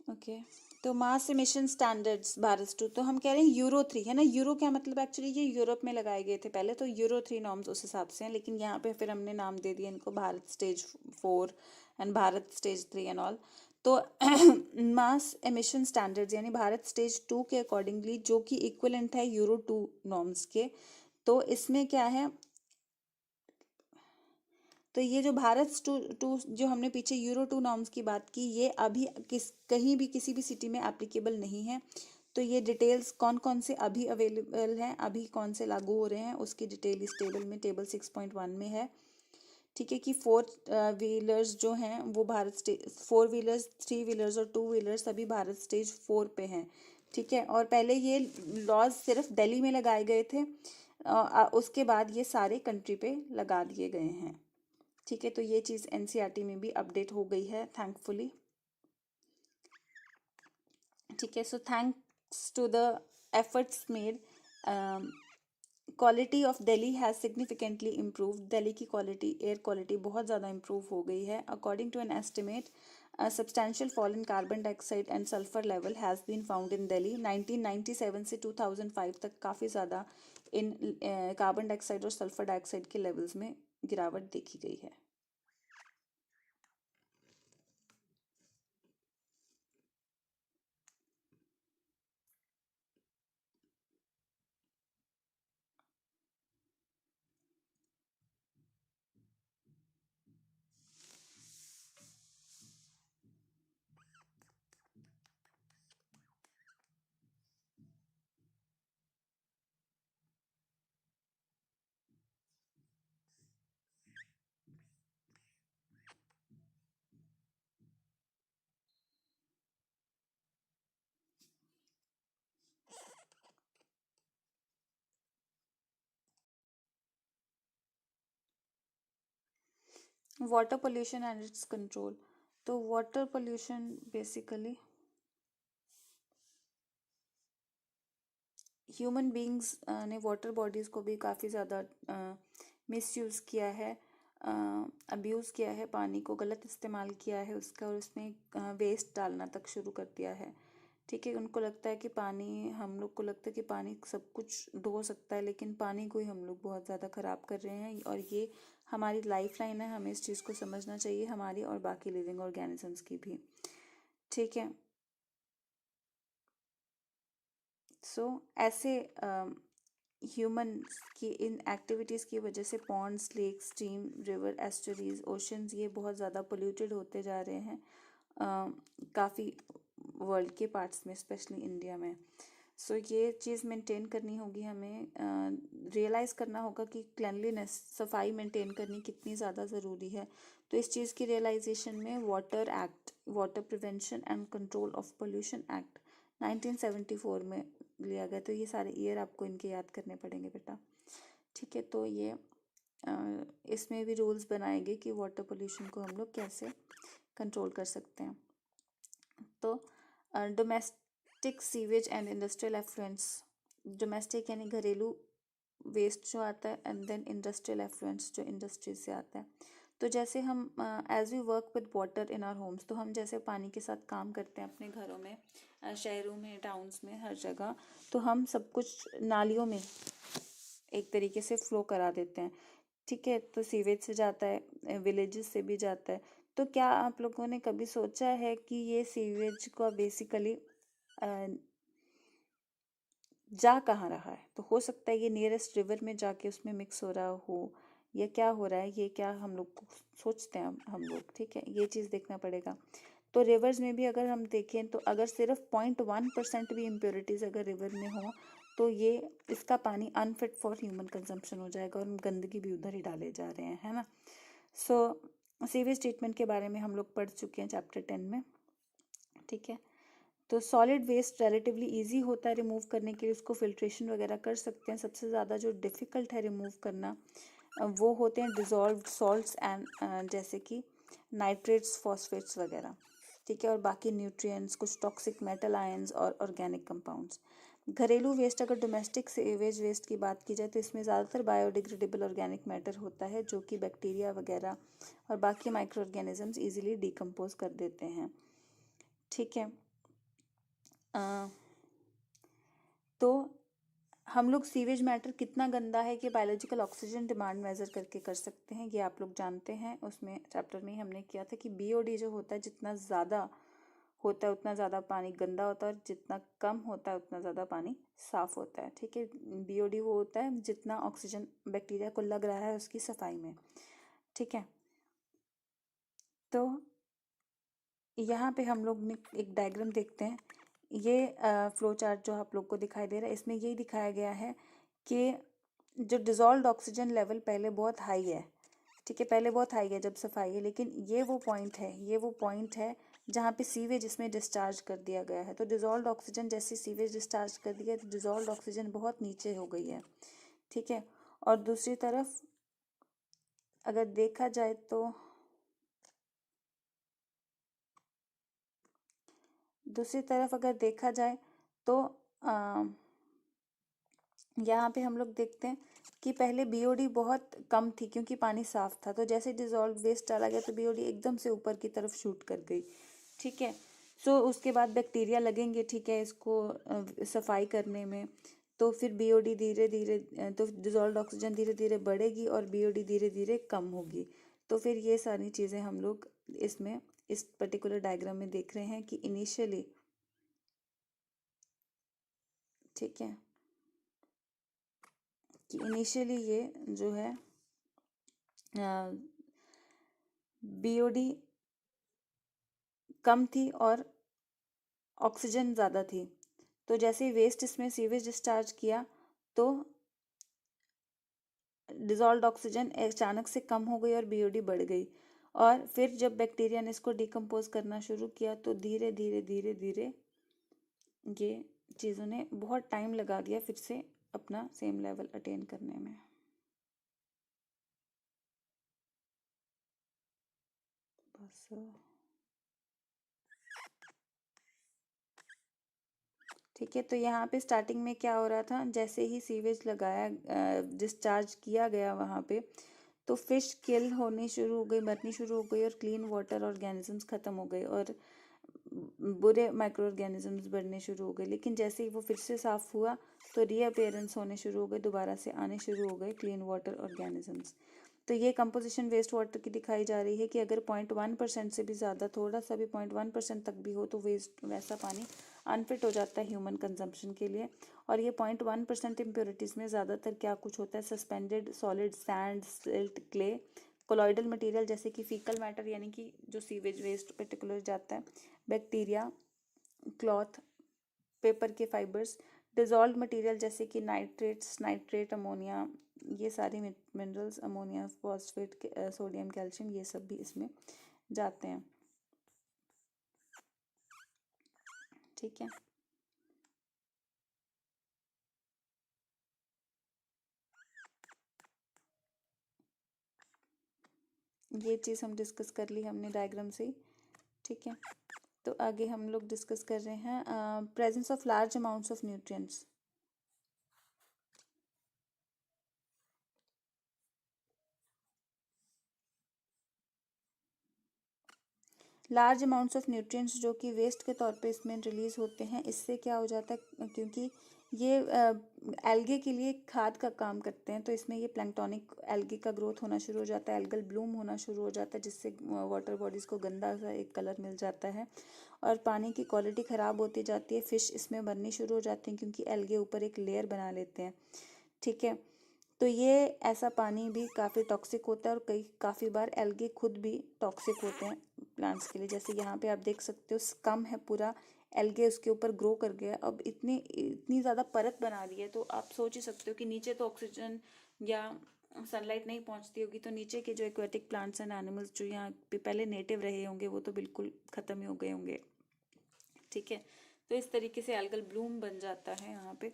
ओके, तो मास इमिशन स्टैंडर्ड्स भारत 2, तो हम कह रहे हैं यूरो 3 है ना। यूरो क्या मतलब, एक्चुअली ये यूरोप में लगाए गए थे पहले, तो यूरो 3 नॉर्म्स उस हिसाब से हैं, लेकिन यहाँ पे फिर हमने नाम दे दिया इनको Bharat stage 4 and Bharat stage 3 and all. तो मास एमिशन स्टैंडर्ड्स यानी भारत स्टेज 2 के अकॉर्डिंगली, जो कि इक्वलेंट है यूरो 2 नॉर्म्स के, तो इसमें क्या है, तो ये जो भारत टू जो हमने पीछे यूरो 2 नॉर्म्स की बात की, ये अभी कहीं भी किसी भी सिटी में एप्लीकेबल नहीं है। तो ये डिटेल्स कौन कौन से अभी अवेलेबल हैं, अभी कौन से लागू हो रहे हैं, उसकी डिटेल इस टेबल में, टेबल 6.1 में है। ठीक है, कि फोर व्हीलर्स जो हैं वो Bharat stage, four wheelers, three wheelers और टू व्हीलर्स सभी भारत स्टेज 4 पे हैं। ठीक है, और पहले ये लॉज सिर्फ दिल्ली में लगाए गए थे, उसके बाद ये सारे कंट्री पे लगा दिए गए हैं। ठीक है, तो ये चीज़ एनसीईआरटी में भी अपडेट हो गई है थैंकफुली। ठीक है, so thanks to the efforts made, quality of Delhi has significantly improve. Delhi की क्वालिटी, एयर क्वालिटी बहुत ज़्यादा इम्प्रूव हो गई है। According to an estimate, substantial fall in carbon dioxide and sulphur level has been found in Delhi. 1997 से 2005 तक काफ़ी ज़्यादा इन कार्बन डाइऑक्साइड और सल्फर डाइऑक्साइड के लेवल्स में गिरावट देखी गई है। Water pollution and its control. तो water pollution basically human beings ने वाटर बॉडीज़ को भी काफ़ी ज़्यादा मिसयूज़ किया है, अब्यूज़ किया है, पानी को गलत इस्तेमाल किया है उसका, और उसमें वेस्ट डालना तक शुरू कर दिया है। ठीक है, उनको लगता है कि पानी, हम लोग को लगता है कि पानी सब कुछ धो सकता है, लेकिन पानी को ही हम लोग बहुत ज़्यादा ख़राब कर रहे हैं, और ये हमारी लाइफ लाइन है, हमें इस चीज़ को समझना चाहिए, हमारी और बाकी लिविंग ऑर्गेनिजम्स की भी। ठीक है, सो ऐसे ह्यूमन की इन एक्टिविटीज़ की वजह से ponds, lake, stream, river, estuaries, oceans ये बहुत ज़्यादा पोल्यूटेड होते जा रहे हैं काफ़ी वर्ल्ड के पार्ट्स में, स्पेशली इंडिया में। सो ये चीज़ मेंटेन करनी होगी हमें, रियलाइज़ करना होगा कि क्लेanलीनेस, सफाई मेंटेन करनी कितनी ज़्यादा ज़रूरी है। तो इस चीज़ की रियलाइजेशन में water act, water prevention and control of pollution act 1974 में लिया गया। तो ये सारे ईयर आपको इनके याद करने पड़ेंगे बेटा। ठीक है, तो ये इसमें भी रूल्स बनाएंगे कि वाटर पोल्यूशन को हम लोग कैसे कंट्रोल कर सकते हैं। तो domestic sewage and industrial effluents, domestic यानी घरेलू वेस्ट जो आता है, एंड देन इंडस्ट्रियल एफ्लुएंट्स जो इंडस्ट्री से आता है। तो जैसे हम as we work with water in our homes, तो हम जैसे पानी के साथ काम करते हैं अपने घरों में, शहरों में, टाउन्स में, हर जगह, तो हम सब कुछ नालियों में एक तरीके से फ्लो करा देते हैं। ठीक है, तो सीवेज से जाता है, विलेजेस से भी जाता है। तो क्या आप लोगों ने कभी सोचा है कि ये सीवेज का बेसिकली जा कहाँ रहा है? तो हो सकता है ये नियरेस्ट रिवर में जाके उसमें मिक्स हो रहा हो, या क्या हो रहा है, ये क्या हम लोग को सोचते हैं हम लोग। ठीक है, ये चीज़ देखना पड़ेगा। तो रिवर्स में भी अगर हम देखें, तो अगर सिर्फ 0.1% भी इम्प्योरिटीज़ अगर रिवर में हो, तो ये इसका पानी अनफिट फॉर ह्यूमन कंजम्पशन हो जाएगा, और गंदगी भी उधर ही डाले जा रहे हैं, है ना। सो सीवेज ट्रीटमेंट के बारे में हम लोग पढ़ चुके हैं चैप्टर 10 में। ठीक है, तो सॉलिड वेस्ट रिलेटिवली इजी होता है रिमूव करने के लिए, उसको फिल्ट्रेशन वगैरह कर सकते हैं। सबसे ज़्यादा जो डिफ़िकल्ट है रिमूव करना, वो होते हैं डिज़ोल्व्ड सॉल्ट्स एंड जैसे कि नाइट्रेट्स, फॉस्फेट्स वगैरह। ठीक है, और बाकी न्यूट्रिएंट्स, कुछ टॉक्सिक मेटल आयंस और ऑर्गेनिक कंपाउंड्स। घरेलू वेस्ट, अगर डोमेस्टिक सीवेज वेस्ट की बात की जाए, तो इसमें ज़्यादातर बायोडिग्रेडेबल ऑर्गेनिक मैटर होता है, जो कि बैक्टीरिया वगैरह और बाकी माइक्रो ऑर्गेनिजम्स ईजिली डिकम्पोज कर देते हैं। ठीक है, तो हम लोग सीवेज मैटर कितना गंदा है कि बायोलॉजिकल ऑक्सीजन डिमांड मेजर करके कर सकते हैं, ये आप लोग जानते हैं। उसमें चैप्टर में ही हमने किया था कि बीओडी जो होता है, जितना ज़्यादा होता है उतना ज़्यादा पानी गंदा होता है, और जितना कम होता है उतना ज़्यादा पानी साफ़ होता है। ठीक है, बीओडी वो होता है जितना ऑक्सीजन बैक्टीरिया को लग रहा है उसकी सफाई में। ठीक है, तो यहाँ पे हम लोग ने एक डायग्राम देखते हैं। ये फ्लो चार्ट जो आप लोग को दिखाई दे रहा है, इसमें यही दिखाया गया है कि जो डिज़ोल्व्ड ऑक्सीजन लेवल पहले बहुत हाई है, ठीक है, पहले बहुत हाई है जब सफाई है, लेकिन ये वो पॉइंट है, ये वो पॉइंट है जहाँ पे सीवेज इसमें डिस्चार्ज कर दिया गया है। तो डिज़ोल्व्ड ऑक्सीजन जैसे सीवेज डिस्चार्ज कर दिया तो डिज़ोल्व्ड ऑक्सीजन बहुत नीचे हो गई है, ठीक है। और दूसरी तरफ अगर देखा जाए तो अगर देखा जाए तो यहाँ पे हम लोग देखते हैं कि पहले बीओडी बहुत कम थी क्योंकि पानी साफ था, तो जैसे डिजॉल्व वेस्ट डाला गया तो बीओडी एकदम से ऊपर की तरफ शूट कर गई, ठीक है। सो उसके बाद बैक्टीरिया लगेंगे, ठीक है, इसको सफाई करने में, तो फिर बीओडी धीरे धीरे तो डिजॉल्व ऑक्सीजन धीरे धीरे बढ़ेगी और बीओडी धीरे धीरे कम होगी। तो फिर ये सारी चीज़ें हम लोग इसमें इस पर्टिकुलर डायग्राम में देख रहे हैं कि इनिशियली, ठीक है, कि इनिशियली ये जो है बीओडी कम थी और ऑक्सीजन ज़्यादा थी। तो जैसे ही वेस्ट इसमें सीवेज डिस्चार्ज किया तो डिजॉल्व्ड ऑक्सीजन अचानक से कम हो गई और बीओडी बढ़ गई। और फिर जब बैक्टीरिया ने इसको डिकम्पोज करना शुरू किया तो धीरे धीरे धीरे धीरे ये चीज़ों ने बहुत टाइम लगा दिया फिर से अपना सेम लेवल अटेन करने में। बस ठीक है। तो यहाँ पे स्टार्टिंग में क्या हो रहा था, जैसे ही सीवेज लगाया डिस्चार्ज किया गया वहाँ पे, तो फिश किल होनी शुरू हो गई, मरनी शुरू हो गई, और क्लीन वाटर ऑर्गेनिजम्स ख़त्म हो गए और बुरे माइक्रो ऑर्गेनिजम्स बढ़ने शुरू हो गए। लेकिन जैसे ही वो फिर से साफ़ हुआ तो रीअपेयरेंस होने शुरू हो गए, दोबारा से आने शुरू हो गए क्लीन वाटर ऑर्गेनिजम्स। तो ये कंपोजिशन वेस्ट वाटर की दिखाई जा रही है कि अगर 0.1% से भी ज़्यादा, थोड़ा सा भी 0.1% तक भी हो तो वेस्ट वैसा पानी अनफिट हो जाता है ह्यूमन कंजम्पशन के लिए। और ये 0.1% इम्प्योरिटीज़ में ज़्यादातर क्या कुछ होता है, suspended solid, sand, silt, clay, colloidal material जैसे कि फीकल मैटर यानी कि जो सीवेज वेस्ट पर्टिकुलर जाता है, बैक्टीरिया, क्लॉथ, पेपर के फाइबर्स, डिजॉल्व मटेरियल जैसे कि नाइट्रेट्स, नाइट्रेट, अमोनिया, ये सारी minerals, ammonia, phosphate, sodium, calcium, ये सब भी इसमें जाते हैं, ठीक है। ये चीज़ हम डिस्कस कर ली हमने डायग्राम से ही, ठीक है। तो आगे हम लोग डिस्कस कर रहे हैं presence of large amounts of nutrients. Large amounts of nutrients जो कि वेस्ट के तौर पे इसमें रिलीज होते हैं, इससे क्या हो जाता है, क्योंकि ये एल्गे के लिए खाद का काम करते हैं, तो इसमें ये प्लैंक्टोनिक एल्गे का ग्रोथ होना शुरू हो जाता है, एल्गल ब्लूम होना शुरू हो जाता है, जिससे वाटर बॉडीज़ को गंदा सा एक कलर मिल जाता है और पानी की क्वालिटी ख़राब होती जाती है। फिश इसमें मरनी शुरू हो जाती हैं क्योंकि एल्गे ऊपर एक लेयर बना लेते हैं, ठीक है। तो ये ऐसा पानी भी काफ़ी टॉक्सिक होता है और काफ़ी बार एल्गे खुद भी टॉक्सिक होते हैं प्लांट्स के लिए। जैसे यहाँ पे आप देख सकते हो स्कम है पूरा, एल्गे उसके ऊपर ग्रो कर गया, अब इतनी ज़्यादा परत बना दी है, तो आप सोच ही सकते हो कि नीचे तो ऑक्सीजन या सनलाइट नहीं पहुँचती होगी, तो नीचे के जो एक्वेटिक प्लांट्स एंड एनिमल्स जो यहाँ पे पहले नेटिव रहे होंगे वो तो बिल्कुल ख़त्म ही हो गए होंगे, ठीक है। तो इस तरीके से एल्गल ब्लूम बन जाता है यहाँ पे,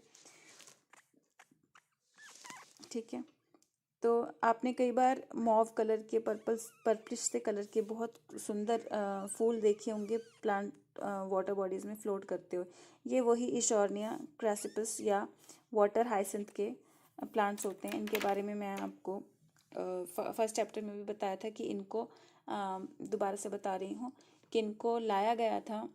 ठीक है। तो आपने कई बार मॉव कलर के, पर्पलिश से कलर के बहुत सुंदर फूल देखे होंगे प्लांट वाटर बॉडीज़ में फ्लोट करते हुए। ये वही इशोर्निया क्रासिपस या वाटर हाइसिंथ के प्लांट्स होते हैं। इनके बारे में मैं आपको फर्स्ट चैप्टर में भी बताया था कि इनको दोबारा से बता रही हूँ कि इनको लाया गया था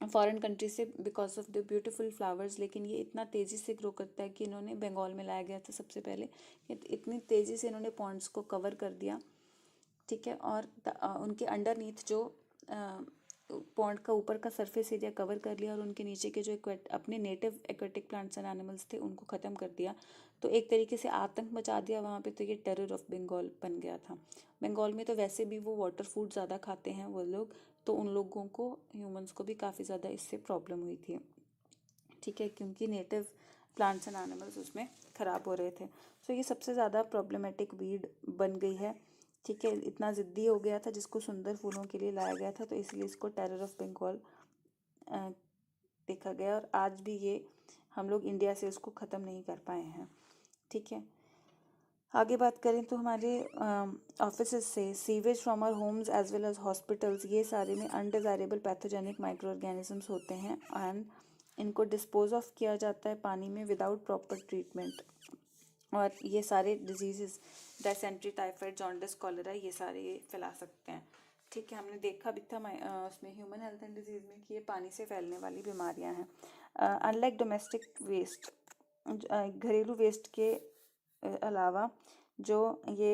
फॉरेन कंट्री से because of the beautiful flowers, लेकिन ये इतना तेज़ी से ग्रो करता है कि इन्होंने बंगाल में लाया गया था सबसे पहले, इतनी तेज़ी से इन्होंने पॉन्ड्स को कवर कर दिया, ठीक है। और उनके अंडरनीथ जो पॉन्ड का ऊपर का सरफेस एरिया कवर कर लिया और उनके नीचे के जो अपने native aquatic plants and animals थे उनको ख़त्म कर दिया, तो एक तरीके से आतंक मचा दिया वहाँ पे। तो ये टेरर ऑफ बंगाल बन गया था। बंगाल में तो वैसे भी वो वाटर फूड ज़्यादा खाते हैं वो लोग, तो उन लोगों को, ह्यूमंस को भी काफ़ी ज़्यादा इससे प्रॉब्लम हुई थी, ठीक है, क्योंकि नेटिव प्लांट्स एंड एनिमल्स उसमें ख़राब हो रहे थे। सो ये सबसे ज़्यादा प्रॉब्लमेटिक वीड बन गई है, ठीक है। इतना ज़िद्दी हो गया था, जिसको सुंदर फूलों के लिए लाया गया था, तो इसलिए इसको टेरर ऑफ बंगाल देखा गया, और आज भी ये हम लोग इंडिया से उसको ख़त्म नहीं कर पाए हैं, ठीक है। आगे बात करें तो हमारे ऑफिसेस से sewage from our homes as well as hospitals, ये सारे में अनडिज़ायरेबल पैथोजेनिक माइक्रो ऑर्गेनिजम्स होते हैं, एंड इनको डिस्पोज ऑफ किया जाता है पानी में विदाउट प्रॉपर ट्रीटमेंट, और ये सारे diseases, dysentery, typhoid, jaundice, cholera, ये सारे ये फैला सकते हैं, ठीक है। हमने देखा भी था उसमें ह्यूमन हेल्थ एंड डिजीज़ में कि ये पानी से फैलने वाली बीमारियां हैं। अनलाइक डोमेस्टिक वेस्ट, घरेलू वेस्ट के अलावा जो ये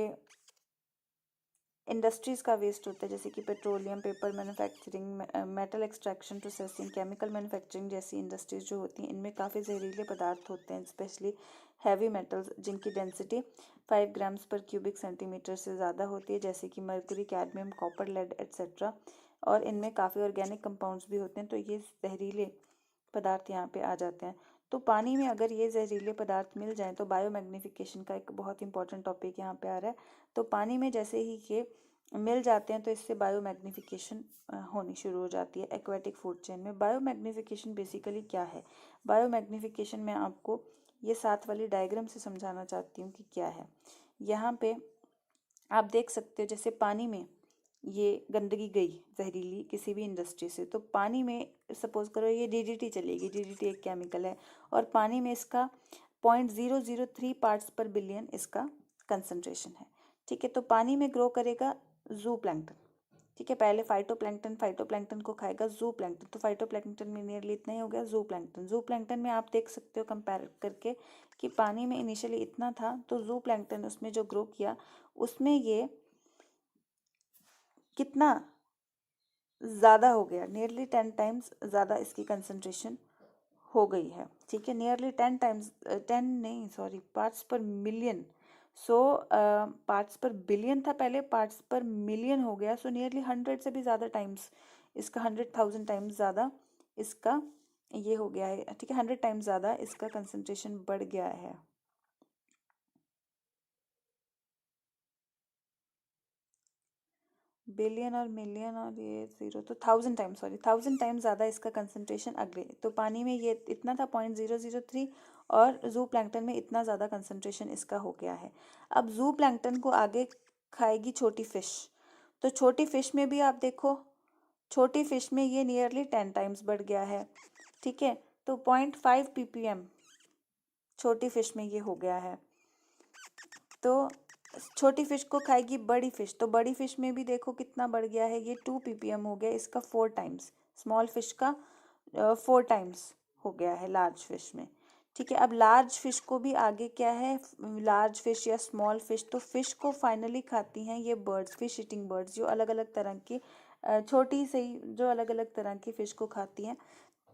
इंडस्ट्रीज़ का वेस्ट होता है, जैसे कि petroleum, paper manufacturing, metal extraction, processing, chemical manufacturing जैसी इंडस्ट्रीज़ जो होती हैं, इनमें काफ़ी जहरीले पदार्थ होते हैं, स्पेशली हैवी मेटल्स, जिनकी डेंसिटी 5 ग्राम्स पर क्यूबिक सेंटीमीटर से ज़्यादा होती है, जैसे कि mercury, cadmium, copper, lead etcetera, और इनमें काफ़ी ऑर्गेनिक कंपाउंड्स भी होते हैं, तो ये जहरीले पदार्थ यहाँ पे आ जाते हैं। तो पानी में अगर ये जहरीले पदार्थ मिल जाएं तो बायोमैग्निफिकेशन का एक बहुत इंपॉर्टेंट टॉपिक यहाँ पे आ रहा है। तो पानी में जैसे ही ये मिल जाते हैं तो इससे बायोमैग्निफिकेशन होनी शुरू हो जाती है एक्वेटिक फूड चेन में। बायोमैग्निफिकेशन बेसिकली क्या है? बायोमैग्निफिकेशन मैं आपको ये साथ वाली डायग्राम से समझाना चाहती हूँ कि क्या है। यहाँ पे आप देख सकते हो, जैसे पानी में ये गंदगी गई जहरीली किसी भी इंडस्ट्री से, तो पानी में सपोज करो ये डीडीटी चलेगी, डीडीटी एक केमिकल है, और पानी में इसका 0.003 पार्ट्स पर बिलियन इसका कंसंट्रेशन है, ठीक है। तो पानी में ग्रो करेगा जू प्लैंक्टन, ठीक है। पहले फाइटोप्लैंक्टन को खाएगा जू प्लैंक्टन, तो फाइटोप्लैंक्टन में नियरली इतना ही हो गया जू प्लैंक्टन। जू प्लैंक्टन में आप देख सकते हो कंपेयर करके कि पानी में इनिशियली इतना था, तो जू प्लैंक्टन उसमें जो ग्रो किया उसमें ये कितना ज़्यादा हो गया, नियरली 10 टाइम्स ज़्यादा इसकी कंसंट्रेशन हो गई है, ठीक है। नियरली 10 टाइम्स, 10 नहीं सॉरी, पार्ट्स पर मिलियन। सो पार्ट्स पर बिलियन था पहले, पार्ट्स पर मिलियन हो गया, सो नियरली 100 से भी ज़्यादा टाइम्स इसका, 100,000 टाइम्स ज़्यादा इसका ये हो गया है, ठीक है। 100 टाइम्स ज़्यादा इसका कंसंट्रेशन बढ़ गया है। बिलियन और मिलियन और ये जीरो, तो 1000 टाइम्स, सॉरी 1000 टाइम्स ज़्यादा इसका कंसंट्रेशन अगले, तो पानी में ये इतना था 0.003, और जू प्लैंक्टन में इतना ज़्यादा कंसंट्रेशन इसका हो गया है। अब जू प्लैंक्टन को आगे खाएगी छोटी फिश, तो छोटी फिश में भी आप देखो, छोटी फिश में ये नियरली 10 टाइम्स बढ़ गया है, ठीक है। तो 0.5 ppm छोटी फिश में ये हो गया है। तो छोटी फिश को खाएगी बड़ी फिश, तो बड़ी फिश में भी देखो कितना बढ़ गया है, ये 2 ppm हो गया इसका, 4 टाइम्स। स्मॉल फिश का 4 टाइम्स हो गया है लार्ज फिश में, ठीक है। अब लार्ज फिश को भी आगे क्या है, लार्ज फिश या स्मॉल फिश, तो फिश को फाइनली खाती हैं ये बर्ड्स, फिश ईटिंग बर्ड्स, जो अलग अलग तरह की छोटी से ही जो अलग अलग तरह की फिश को खाती हैं।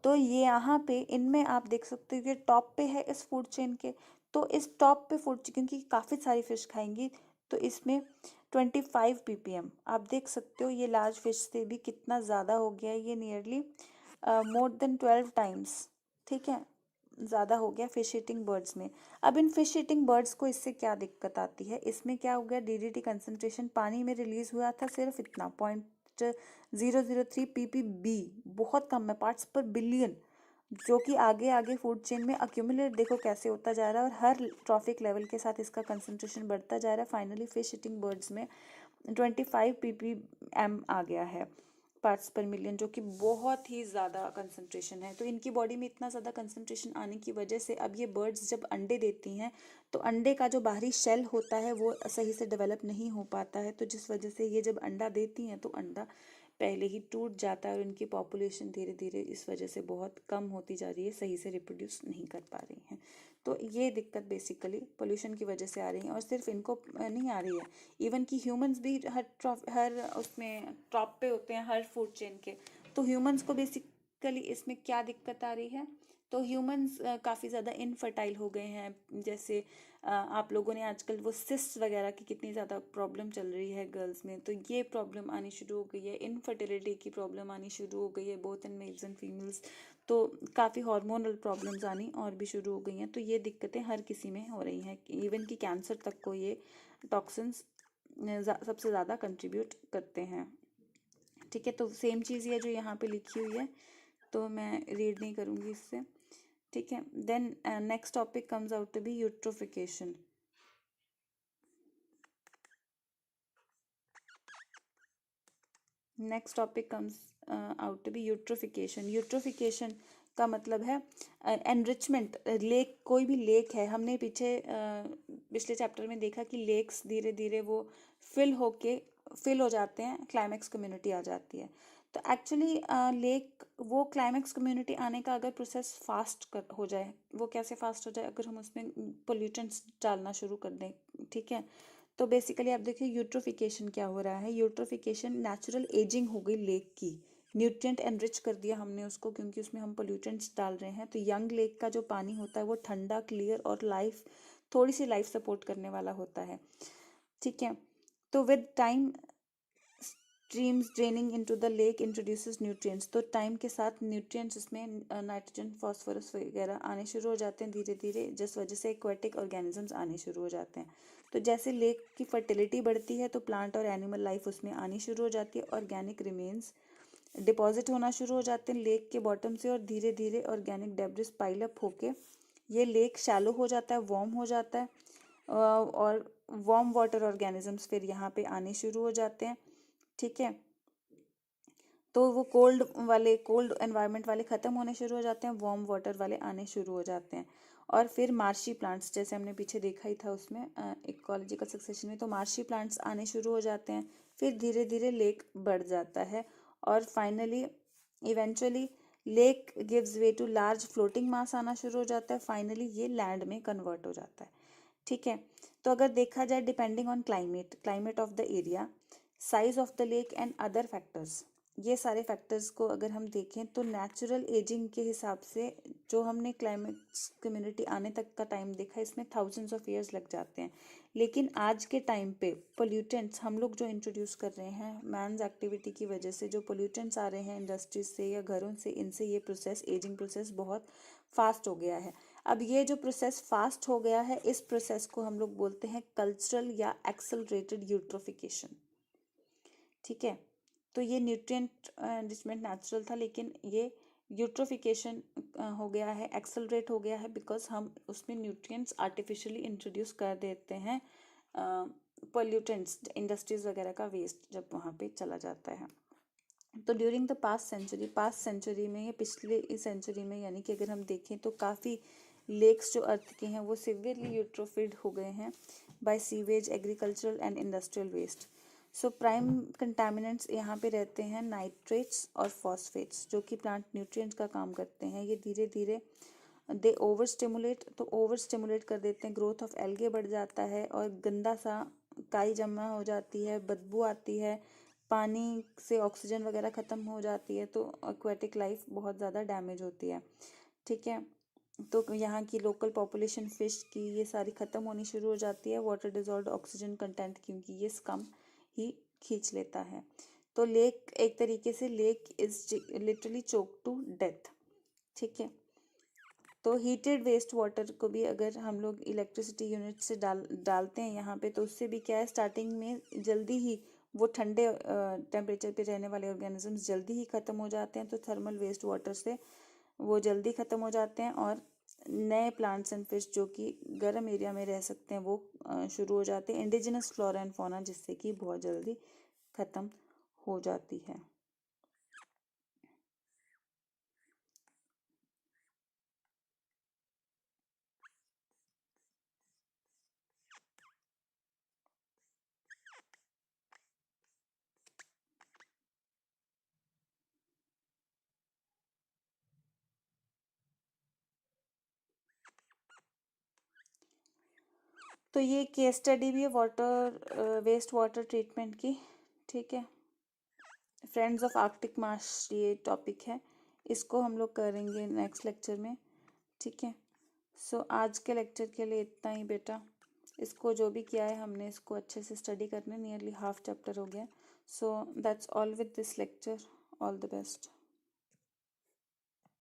तो ये यहाँ पे इनमें आप देख सकते हो कि टॉप पे है इस फूड चेन के, तो इस टॉप पे फूड, क्योंकि काफ़ी सारी फिश खाएंगी, तो इसमें 25 ppm आप देख सकते हो, ये लार्ज फिश से भी कितना ज़्यादा हो गया है, ये नियरली मोर देन 12 टाइम्स, ठीक है, ज़्यादा हो गया फिश ईटिंग बर्ड्स में। अब इन फिश ईटिंग बर्ड्स को इससे क्या दिक्कत आती है, इसमें क्या हो गया, डीडीटी कंसंट्रेशन पानी में रिलीज हुआ था सिर्फ इतना 0.003 ppb, बहुत कम है, पार्ट्स पर बिलियन, जो कि आगे आगे फूड चेन में अक्यूमुलेट देखो कैसे होता जा रहा है, और हर ट्रॉफिक लेवल के साथ इसका कंसंट्रेशन बढ़ता जा रहा है। फाइनली फिश ईटिंग बर्ड्स में 25 ppm आ गया है पार्ट्स पर मिलियन, जो कि बहुत ही ज़्यादा कंसंट्रेशन है। तो इनकी बॉडी में इतना ज़्यादा कंसंट्रेशन आने की वजह से अब ये बर्ड्स जब अंडे देती हैं तो अंडे का जो बाहरी शेल होता है वो सही से डेवलप नहीं हो पाता है, तो जिस वजह से ये जब अंडा देती हैं तो अंडा पहले ही टूट जाता है, और इनकी पॉपुलेशन धीरे धीरे इस वजह से बहुत कम होती जा रही है, सही से रिप्रोड्यूस नहीं कर पा रही हैं। तो ये दिक्कत बेसिकली पोल्यूशन की वजह से आ रही है, और सिर्फ इनको नहीं आ रही है, इवन कि ह्यूमंस भी हर उसमें टॉप पे होते हैं हर फूड चेन के। तो ह्यूमंस को बेसिकली इसमें क्या दिक्कत आ रही है, तो ह्यूमंस काफ़ी ज़्यादा इनफर्टाइल हो गए हैं। जैसे आप लोगों ने आजकल वो सिस्ट वगैरह की कितनी ज़्यादा प्रॉब्लम चल रही है गर्ल्स में, तो ये प्रॉब्लम आनी शुरू हो गई है। इनफर्टिलिटी की प्रॉब्लम आनी शुरू हो गई है both in males and females. तो काफ़ी हार्मोनल प्रॉब्लम्स आनी और भी शुरू हो गई हैं। तो ये दिक्कतें हर किसी में हो रही हैं, इवन कि कैंसर तक को ये टॉक्सिन्स सबसे ज़्यादा कंट्रीब्यूट करते हैं। ठीक है, तो सेम चीज़ है जो यहाँ पे लिखी हुई है, तो मैं रीड नहीं करूँगी इससे। ठीक है, then next topic comes out to be eutrophication. Next topic comes out to be eutrophication. Eutrophication का मतलब है एनरिचमेंट। लेक, कोई भी लेक है, हमने पीछे पिछले चैप्टर में देखा कि लेक्स धीरे धीरे वो फिल हो जाते हैं, क्लाइमेक्स कम्युनिटी आ जाती है। तो एक्चुअली लेक वो क्लाइमेक्स कम्युनिटी आने का अगर प्रोसेस हो जाए, वो कैसे फास्ट हो जाए, अगर हम उसमें पोल्यूटेंट्स डालना शुरू कर दें। ठीक है, तो बेसिकली आप देखिए यूट्रोफिकेशन क्या हो रहा है। यूट्रोफिकेशन नेचुरल एजिंग हो गई लेक की, न्यूट्रिएंट एनरिच कर दिया हमने उसको, क्योंकि उसमें हम पोल्यूटेंट्स डाल रहे हैं। तो यंग लेक का जो पानी होता है वो ठंडा, क्लियर और थोड़ी सी लाइफ सपोर्ट करने वाला होता है। ठीक है, तो with time streams draining into the lake introduces nutrients. तो टाइम के साथ न्यूट्रिएंट्स इसमें नाइट्रोजन, फास्फोरस वगैरह आने शुरू हो जाते हैं धीरे धीरे, जिस वजह से एक्वेटिक ऑर्गेनिजम्स आने शुरू हो जाते हैं। तो जैसे लेक की फर्टिलिटी बढ़ती है तो प्लांट और एनिमल लाइफ उसमें आनी शुरू हो जाती है। ऑर्गेनिक रिमेन्स डिपॉजिट होना शुरू हो जाते हैं लेक के बॉटम से, और धीरे धीरे ऑर्गेनिक डेब्रिस पाइल अप होके ये लेक शैलो हो जाता है, वार्म हो जाता है, और वार्म वाटर ऑर्गेनिजम्स फिर यहाँ पे आने शुरू हो जाते हैं। ठीक है, तो वो कोल्ड एनवायरनमेंट वाले ख़त्म होने शुरू हो जाते हैं, वार्म वाटर वाले आने शुरू हो जाते हैं। और फिर मार्शी प्लांट्स, जैसे हमने पीछे देखा ही था उसमें इकोलॉजिकल सक्सेशन में, तो मार्शी प्लांट्स आने शुरू हो जाते हैं। फिर धीरे धीरे लेक बढ़ जाता है, और finally eventually lake gives way to large floating mass आना शुरू हो जाता है। फाइनली ये लैंड में कन्वर्ट हो जाता है। ठीक है, तो अगर देखा जाए depending on climate of the area, size of the lake and other factors, ये सारे फैक्टर्स को अगर हम देखें तो नेचुरल एजिंग के हिसाब से जो हमने क्लाइमेट कम्युनिटी आने तक का टाइम देखा, इसमें थाउजेंड्स ऑफ ईयर्स लग जाते हैं। लेकिन आज के टाइम पे पोल्यूटेंट्स हम लोग जो इंट्रोड्यूस कर रहे हैं मैन्स एक्टिविटी की वजह से, जो पोल्यूटेंट्स आ रहे हैं इंडस्ट्रीज से या घरों से, इनसे ये एजिंग प्रोसेस बहुत फास्ट हो गया है। अब ये जो प्रोसेस फास्ट हो गया है, इस प्रोसेस को हम लोग बोलते हैं कल्चरल या एक्सेलरेटेड यूट्रोफिकेशन। ठीक है, तो ये न्यूट्रिएंट एनरिचमेंट नेचुरल था, लेकिन ये यूट्रोफिकेशन हो गया है, एक्सेलरेट हो गया है, बिकॉज हम उसमें न्यूट्रिएंट्स आर्टिफिशियली इंट्रोड्यूस कर देते हैं। पोल्यूटेंट्स, इंडस्ट्रीज वगैरह का वेस्ट जब वहाँ पे चला जाता है। तो ड्यूरिंग द पास्ट सेंचुरी में या पिछले सेंचुरी में, यानी कि अगर हम देखें तो काफ़ी लेक्स जो अर्थ के हैं वो सिवियरली यूट्रोफिड हो गए हैं by sewage, agricultural and industrial waste. So prime contaminants यहाँ पे रहते हैं नाइट्रेट्स और फॉस्फेट्स, जो कि प्लांट न्यूट्रिएंट्स का काम करते हैं। ये धीरे धीरे दे ओवर स्टिमुलेट कर देते हैं, ग्रोथ ऑफ एल्गे बढ़ जाता है, और गंदा सा काई जमा हो जाती है, बदबू आती है, पानी से ऑक्सीजन वगैरह ख़त्म हो जाती है, तो एक्वेटिक लाइफ बहुत ज़्यादा डैमेज होती है। ठीक है, तो यहाँ की लोकल पॉपुलेशन फिश की ये सारी ख़त्म होनी शुरू हो जाती है, वाटर डिजॉल्व ऑक्सीजन कंटेंट, क्योंकि ये स्कम ही खींच लेता है। तो लेक एक तरीके से lake is literally choke to death. ठीक है, तो हीटेड वेस्ट वाटर को भी अगर हम लोग इलेक्ट्रिसिटी यूनिट से डालते हैं यहाँ पे, तो उससे भी क्या है, स्टार्टिंग में जल्दी ही वो ठंडे टेम्परेचर पे रहने वाले ऑर्गेनिजम्स जल्दी ही ख़त्म हो जाते हैं। तो थर्मल वेस्ट वाटर से वो जल्दी ख़त्म हो जाते हैं, और नए प्लांट्स एंड फिश जो कि गर्म एरिया में रह सकते हैं वो शुरू हो जाते हैं, इंडिजिनस फ्लोरा एंड फौना, जिससे कि बहुत जल्दी ख़त्म हो जाती है। तो ये केस स्टडी भी है वेस्ट वाटर ट्रीटमेंट की। ठीक है, फ्रेंड्स ऑफ आर्कटिक मार्श ये टॉपिक है, इसको हम लोग करेंगे नेक्स्ट लेक्चर में। ठीक है। सो आज के लेक्चर के लिए इतना ही बेटा। इसको जो भी किया है हमने इसको अच्छे से स्टडी करना, नियरली हाफ चैप्टर हो गया। So that's all with this lecture. All the best.